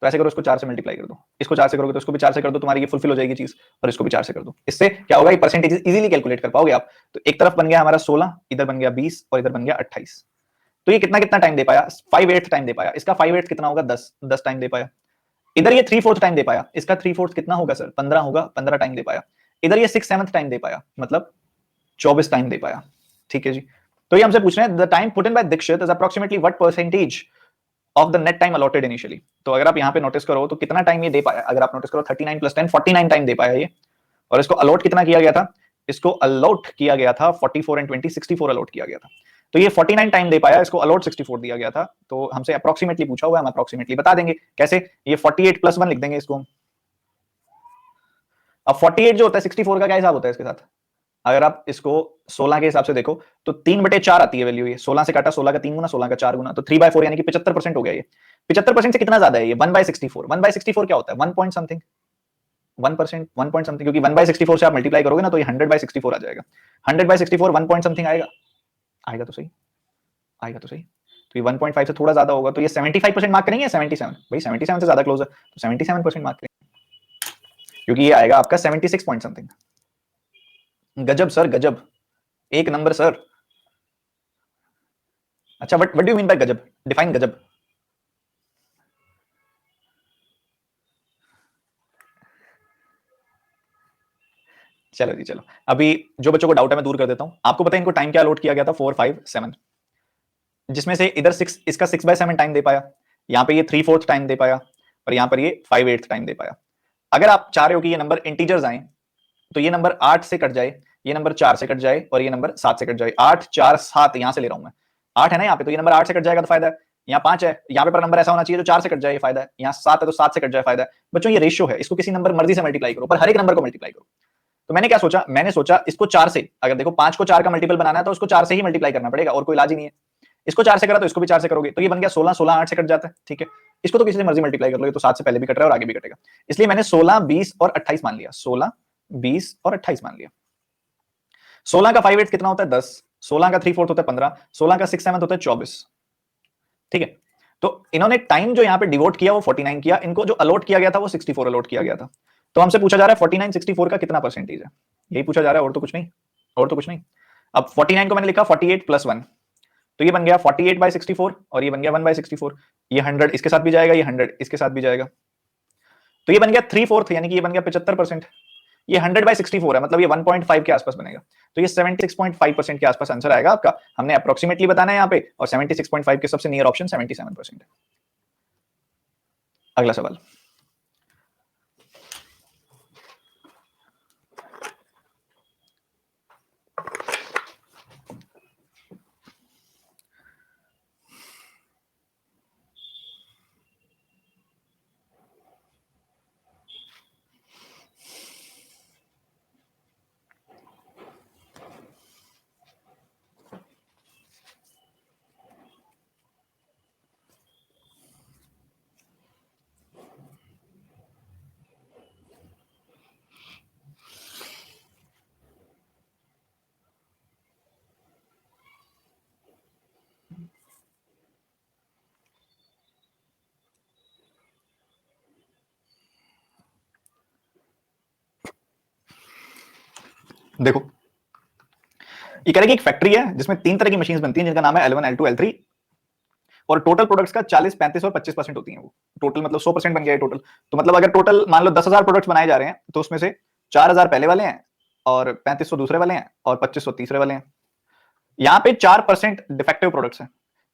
तो ऐसे करो, इसको 4 से मल्टीप्लाई कर दो, इसको 4 से करोगे तो इसको भी 4 से कर दो, तुम्हारी ये फुलफिल हो जाएगी चीज, और इसको भी 4 से कर दो। इससे क्या होगा, ये परसेंटेज इजीली कैलकुलेट कर पाओगे आप। तो एक तरफ बन गया हमारा 16, इधर बन गया 20 और इधर बन गया 28। तो ये कितना कितना टाइम दे पाया? 5/8 टाइम दे पाया। इसका 5/8 कितना होगा? 10, 10 टाइम दे पाया। इधर ये 3/4 टाइम दे पाया, इसका 3/4 कितना होगा सर? 15 होगा, 15 टाइम दे पाया। इधर ये 6/7 टाइम दे पाया, मतलब 24 टाइम दे पाया। ठीक है जी। तो ये हमसे पूछ रहे हैं the time put in by Dixit is approximately what percentage of the net time allotted initially. तो अगर आप यहाँ पे नोटिस करो तो कितना टाइम ये दे पाया, अगर आप नोटिस करो 39 + 10 49 टाइम दे पाया ये। और इसको अलॉट कितना किया गया था? इसको अलॉट किया गया था 44 एंड 20 64 अलॉट किया गया था। तो ये 49 टाइम दे पाया, इसको अलॉट 64 दिया गया था। तो हमसे अप्रोक्सीमेटली पूछा हुआ है, हम अप्रोक्सीमेटली बता देंगे। कैसे? ये 48 + 1 लिख देंगे इसको। अब 48 जो होता है 64 का क्या हिसाब होता है इसके साथ? अगर आप इसको 16 के हिसाब से देखो तो 3/4 आती है वैल्यू। ये 16 से काटा 16 का 3 गुना, 16 का 4 गुना, तो 3/4 यानी कि 75% हो गया ये। 75% से कितना ज्यादा है ये? 1/64। 1/64 क्या होता है? 1 पॉइंट समथिंग, 1%, 1 पॉइंट समथिंग, क्योंकि 1/64 से आप मल्टीप्लाई करोगे ना तो ये 100/64 आ जाएगा। 100/64 1 पॉइंट समथिंग आएगा। आएगा तो सही, आएगा तो सही। तो ये 1.5 से थोड़ा ज्यादा होगा, तो ये 75% मार्क करेंगे या 77? भाई 77 से ज्यादा क्लोज है, तो 77% मार्क करेंगे, क्योंकि ये आएगा आपका 76 पॉइंट समथिंग। गजब सर, गजब, एक नंबर सर। अच्छा, what do you mean by गजब? डिफाइन गजब। चलो जी चलो, अभी जो बच्चों को डाउट है मैं दूर कर देता हूं। आपको पता है इनको टाइम क्या अलॉट किया गया था? 4, 5, 7, जिसमें से इधर 6, इसका 6/7 टाइम दे पाया, यहाँ पे ये 3/4 टाइम दे पाया, और यहाँ पर ये 5/8 टाइम दे पाया। अगर आप चाह रहे हो कि ये नंबर इंटीजर्स आए तो ये नंबर 8 से कट जाए, ये नंबर 4 से कट जाए और ये नंबर 7 से कट जाए। 8, 4, 7 यहां से ले रहा हूं मैं। 8 है ना यहाँ पे, तो ये नंबर 8 से कट जाएगा तो फायदा है। यहाँ 5 है, यहाँ पे पर नंबर ऐसा होना चाहिए जो 4 से कट जाए, फायदा है। यहाँ 7 है तो 7 से कट जाए, फायदा है। बच्चों ये रेशियो है, इसको किसी नंबर मर्जी से मल्टीप्लाई करो, पर हर एक नंबर को मल्टीप्लाई करो। तो मैंने क्या सोचा, मैंने सोचा इसको 4 से, अगर देखो 5 को 4 का मल्टीपल बनाना है तो उसको 4 से ही मल्टीप्लाई करना पड़ेगा, और कोई इलाज ही नहीं है। इसको 4 से करा तो इसको भी 4 से करोगे, तो ये बन गया 16, 16 8 से कट जाता है, ठीक है। इसको तो किसी से मर्जी मल्टीप्लाई कर लो, ये तो 7 से पहले भी कट रहा है और आगे भी कटेगा। इसलिए मैंने 16, 20 और 28 मान लिया। 16, 20 और 28 मान लिया। 16 का 5/8 कितना होता है? 10। 16 का 3/4 होता है 15। 16 का 6/7 होता है 24। ठीक है। तो इन्होंने टाइम जो यहाँ पे डिवोट किया वो 49 किया, इनको जो अलॉट किया गया था वो 64 अलॉट किया गया था। तो हमसे पूछा जा रहा है 49 64 का कितना परसेंटेज है, यही पूछा जा रहा है, और तो कुछ नहीं, और तो कुछ नहीं। अब 49 को मैंने लिखा 48 + 1, तो ये बन गया 48/64 और ये बन गया 1/64। ये 100 इसके साथ भी जाएगा, ये 100 इसके साथ भी जाएगा, तो ये बन गया 3/4 यानी कि ये बन गया 75%। ये 100/64 है, मतलब ये 1.5 के आसपास बनेगा। तो ये 76.5% के आसपास आंसर आएगा आपका। हमने अप्रोक्सीमेटली बताना है यहाँ पे, और 76.5 के सबसे नियर ऑप्शन 77% है। अगला सवाल। देखो ये कह रहे कि एक फैक्ट्री है जिसमें 3 तरह की मशीन बनती हैं जिनका नाम है L1 L2 L3, और टोटल प्रोडक्ट्स का 40, 35 और 25% होती है वो। टोटल मतलब 100% बन गया है टोटल। तो मतलब अगर टोटल मान लो 10,000 प्रोडक्ट्स बनाए जा रहे हैं तो उसमें से 4,000 पहले वाले हैं और 3500 दूसरे वाले हैं और 2500 तीसरे वाले हैं। यहाँ पे 4% डिफेक्टिव प्रोडक्ट्स हैं,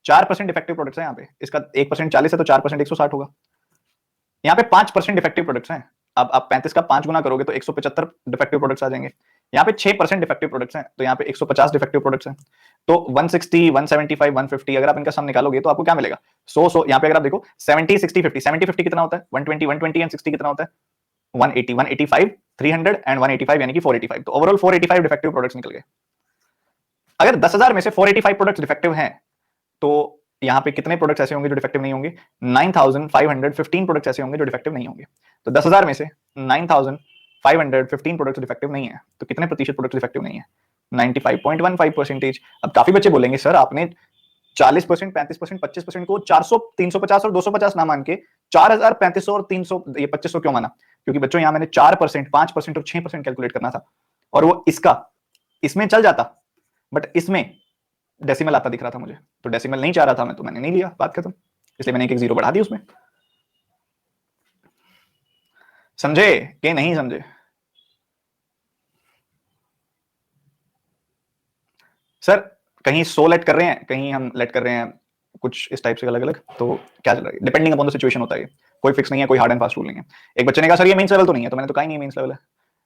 4% डिफेक्टिव प्रोडक्ट्स हैं यहाँ पे। इसका 1% 40 है तो 4% 160 होगा। यहाँ पे 5% डिफेक्टिव प्रोडक्ट्स हैं। अब आप 35 का 5 गुना करोगे तो 175 डिफेक्टिव प्रोडक्ट्स आ जाएंगे। यहाँ पे 6% डिफेक्टिव प्रोडक्ट्स हैं तो यहाँ पे 150 डिफेक्टिव प्रोडक्ट्स हैं। तो 160, 175, 150 अगर आप इनका सम निकालोगे तो आपको क्या मिलेगा? 100 यहाँ पे अगर आप देखो 70, 60, 50, 70, 50 कितना होता है? 120, 120 एंड 60 कितना होता है? 180, 185, 300 एंड 185 यानी कि 485। तो ओवरऑल 485 डिफेक्टिव प्रोडक्ट्स निकल गए। अगर 10,000 में से 485 प्रोडक्ट्स डिफेक्टिव हैं तो यहाँ पे कितने प्रोडक्ट्स ऐसे होंगे जो डिफेक्टिव नहीं होंगे? 9,515 प्रोडक्ट्स ऐसे होंगे जो डिफेक्टिव नहीं होंगे। तो 10,000 में से 9,515 प्रोडक्ट्स डिफेक्टिव नहीं है तो कितने प्रतिशत प्रोडक्ट्स डिफेक्टिव नहीं है? 95.15%। अब काफी बच्चे बोलेंगे सर आपने 40%, 35%, 25% को 400, 350 और 250 ना मान के 4,000, 3,500 और 300 ये 2,500 क्यों माना? क्योंकि बच्चों यहाँ मैंने 4%, 5% और 6% कैलकुलेट करना था और वो इसमें चल जाता, बट इसमें डेसिमल आता दिख रहा था मुझे, तो डेसिमल नहीं चाह रहा था मैं, तो मैंने नहीं लिया, बात खत्म। इसलिए मैंने एक जीरो बढ़ा दी उसमें। समझे कि नहीं समझे? सर कहीं 100 लेट कर रहे हैं, कहीं हम लेट कर रहे हैं कुछ इस टाइप से अलग अलग, तो क्या चल रहा है? डिपेंडिंग अपॉन द सिचुएशन होता है, कोई फिक्स नहीं है, कोई हार्ड एंड फास्ट रूल नहीं है। एक बच्चे ने कहा सर ये मेंस लेवल तो नहीं है, तो मैंने तो कहा ही नहीं मेंस लेवल है।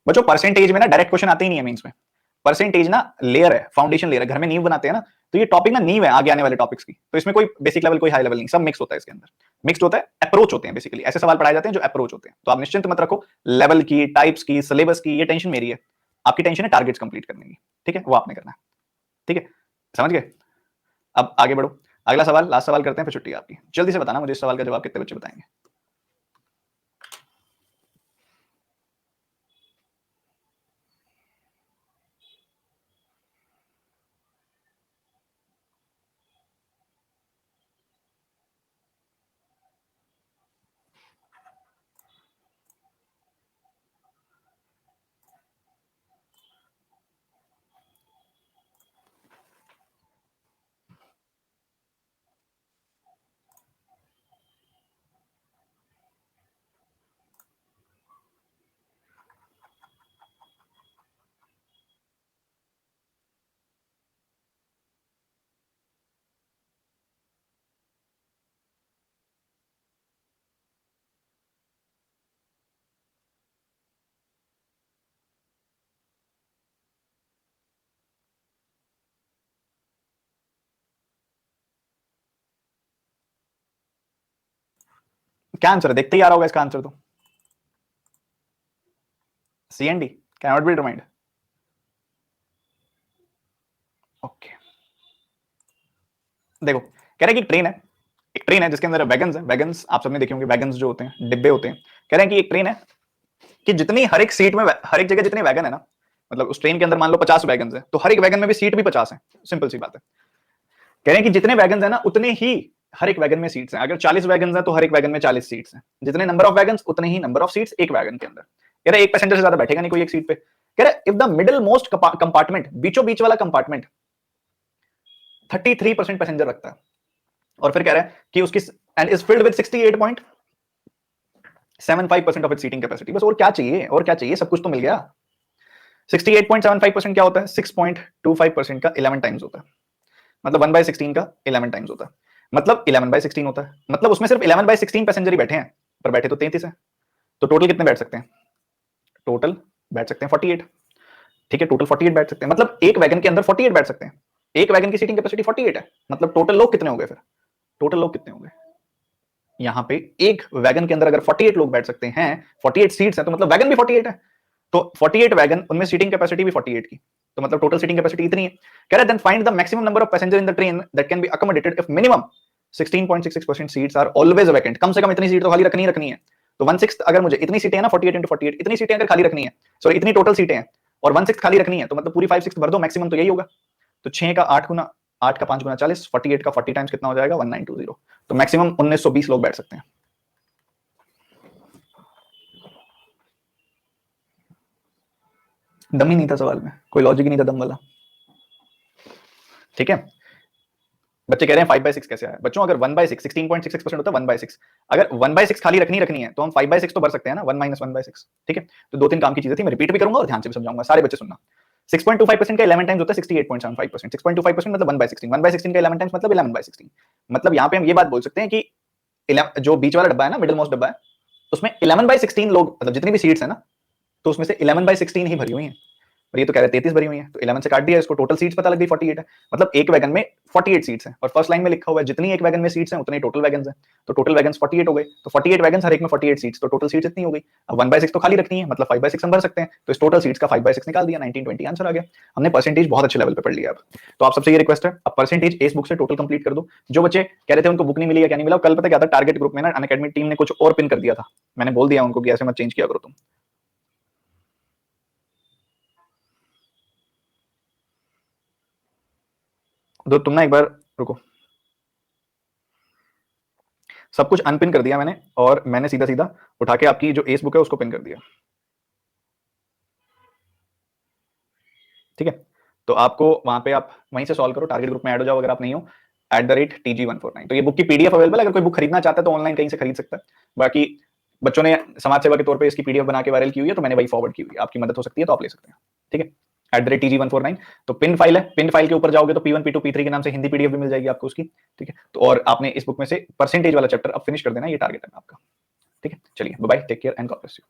बच्चों परसेंटेज में ना डायरेक्ट क्वेश्चन आते ही नहीं है मेंस में। परसेंटेज ना लेयर है, फाउंडेशन लेयर है, घर में नींव बनाते हैं ना, तो ये टॉपिक ना नींव है आगे आने वाले टॉपिक्स की। तो इसमें कोई बेसिक लेवल कोई हाई लेवल नहीं, सब मिक्स होता है इसके अंदर। मिक्स होता है, अप्रोच होते हैं, बेसिकली ऐसे सवाल पढ़ाए जाते हैं जो अप्रोच होते हैं। तो आप निश्चिंत मत रखो लेवल की, टाइप्स की, सिलेबस की, ये टेंशन मेरी है। आपकी टेंशन है टारगेट्स कंप्लीट करने की, ठीक है, वो आपने करना है। ठीक है, समझ गए? अब आगे बढ़ो, अगला सवाल, लास्ट सवाल करते हैं, फिर छुट्टी आपकी। जल्दी से बताना मुझे इस सवाल का जवाब कितने बच्चे बताएंगे। क्या आंसर है? देखते ही आ रहा होगा इसका आंसर तो। C and D can not be determined. Okay, देखो कह रहे हैं कि एक ट्रेन है जिसके अंदर वैगन्स है। वैगन्स आप सबने देखे होंगे, वैगन्स जो होते हैं डिब्बे होते हैं। कह रहे हैं कि एक ट्रेन है कि जितनी हर एक सीट में, हर एक जगह जितने वैगन है ना, मतलब उस ट्रेन के अंदर मान लो 50 वैगन है, तो हर एक वैगन में भी सीट भी 50 है। सिंपल सी बात है। कह रहे हैं कि जितने वैगन है ना उतने ही हर एक वैगन में सीट्स हैं। अगर 40 वैगन है तो हर एक वैगन में 40 सीट्स हैं। जितने नंबर ऑफ वैगन उतने ही नंबर ऑफ सीट्स एक वैगन के अंदर। कह रहे एक पैसेंजर से ज्यादा बैठेगा नहीं कोई एक सीट पे। कह रहे if the middle most compartment, बीचों बीच वाला कंपार्टमेंट 33% पैसेंजर रखता है, और फिर कह रहा है कि उसकी end is filled with 68.75% of its seating capacity. बस और क्या चाहिए, और क्या चाहिए, सब कुछ तो मिल गया। 68.75% क्या होता है? 6.25% का 11 टाइम्स होता है, मतलब 1/16 का 11 टाइम्स होता है, मतलब 11/16 होता है। मतलब उसमें सिर्फ 11/16 पैसेंजर ही बैठे हैं, पर बैठे तो 33 है। तो टोटल कितने बैठ सकते हैं? टोटल बैठ सकते हैं 48। ठीक है, टोटल 48 बैठ सकते हैं, मतलब एक वैगन के अंदर 48 बैठ सकते हैं। एक वैगन की सीटिंग कैपेसिटी 48 है, मतलब टोटल लोग कितने हो गए? फिर टोटल लोग कितने हो गए? यहाँ पे एक वैगन के अंदर अगर 48 लोग बैठ सकते हैं, 48 सीट्स हैं, तो मतलब वैगन भी 48 है। तो 48 वैगन, उनमें सीटिंग कैपेसिटी भी 48 की, तो मतलब टोटल सीटिंग कैपेसिटी इतनी है। कह रहा है then find the maximum number of passenger in the train that can be accommodated if minimum 16.66% seats are always vacant. कम से कम इतनी सीट तो खाली रखनी ही रखनी है। तो 1/6 अगर मुझे इतनी सीटें हैं ना, 48 into 48 इतनी सीटें अगर खाली रखनी है, सॉरी इतनी टोटल सीटें हैं और 1/6 खाली रखनी है, तो मतलब पूरी 5/6 भर दो, मैक्सिमम तो यही होगा। तो 6 का 8 गुना, 8 का 5 गुना 40, 48 का 40 टाइम्स कितना हो जाएगा? 1920। तो मैक्सिमम 1920 लोग बैठ सकते हैं। दम ही नहीं था सवाल में, कोई लॉजिक ही नहीं था दम वाला। ठीक है, बच्चे कह रहे हैं 5/6 कैसे आया। बच्चों अगर 1/6 16.66% होता है 1/6, अगर 1/6 खाली रखनी है तो हम 5/6 तो भर सकते हैं ना, 1 - 1/6। ठीक है, तो 2-3 काम की चीजें थी, मैं रिपीट भी करूंगा और ध्यान से भी समझाऊंगा, सारे बच्चे सुनना। 6.25% का 11 टाइम्स होता है 68.75%। 6.25% मतलब 1/16, 1/16 का 11 टाइम्स मतलब 11/16। मतलब यहाँ पे हम ये बात बोल सकते हैं कि जो बीच वाला डब्बा है ना, मिडिल मोस्ट डब्बा है, उसमें 11/16 लोग, मतलब जितनी भी सीट्स है ना, तो उसमें से 11/16 ही भरी हुई है। और ये तो कह रहे 33 भरी हुई है, तो 11 से काट दिया इसको, टोटल सीट्स पता लग गई 48 है। मतलब एक वैगन में 48 सीट्स हैं, और फर्स्ट लाइन में लिखा हुआ है जितनी एक वैगन में सीट्स हैं उतने टोटल वैगन्स हैं, तो टोटल वैगन्स 48 हो गए, तो 48 वैगन्स, हर एक में 48 सीट्स, तो टोटल सीट्स इतनी हो गई। अब 1/6 तो खाली रखनी है, मतलब 5/6 हम भर सकते हैं, तो इस टोटल सीट्स का 5/6 निकाल दिया, 1920 आंसर आ गया। हमने परसेंटेज बहुत अच्छे लेवल पे पढ़ लिया। अब तो आप सबसे ये रिक्वेस्ट है, अब परसेंटेज इस बुक से टोटल कंप्लीट कर दो। जो बच्चे कह रहे थे उनको बुक नहीं मिली या क्या नहीं मिला, कल पता क्या था, टारगेट ग्रुप में ना अनअकैडमी टीम ने कुछ और पिन कर दिया था, मैंने बोल दिया उनको कि ऐसे मत चेंज किया करो तुम। तो तुम ना एक बार रुको, सब कुछ अनपिन कर दिया मैंने, और मैंने सीधा सीधा उठा के आपकी जो एस बुक है उसको पिन कर दिया। ठीक है, तो आपको वहां पे आप वहीं से सॉल्व करो, टारगेट ग्रुप में ऐड हो जाओ अगर आप नहीं हो, @TG149। तो ये बुक की पीडीएफ अवेलेबल है, अगर कोई बुक खरीदना चाहता है तो ऑनलाइन कहीं से खरीद सकता है। बाकी बच्चों ने समाज सेवा के तौर पे इसकी पीडीएफ बना के वायरल की हुई है, तो मैंने वही फॉरवर्ड की हुई है, आपकी मदद हो सकती है तो आप ले सकते हैं। ठीक है, @TG149। तो पिन फाइल है, पिन फाइल के ऊपर जाओगे तो P1 P2 P3 के नाम से हिंदी पीडीएफ भी मिल जाएगी आपको उसकी। ठीक है, तो और आपने इस बुक में से परसेंटेज वाला चैप्टर अब फिनिश कर देना, ये टारगेट है आपका। ठीक है, चलिए bye, take care and God bless you.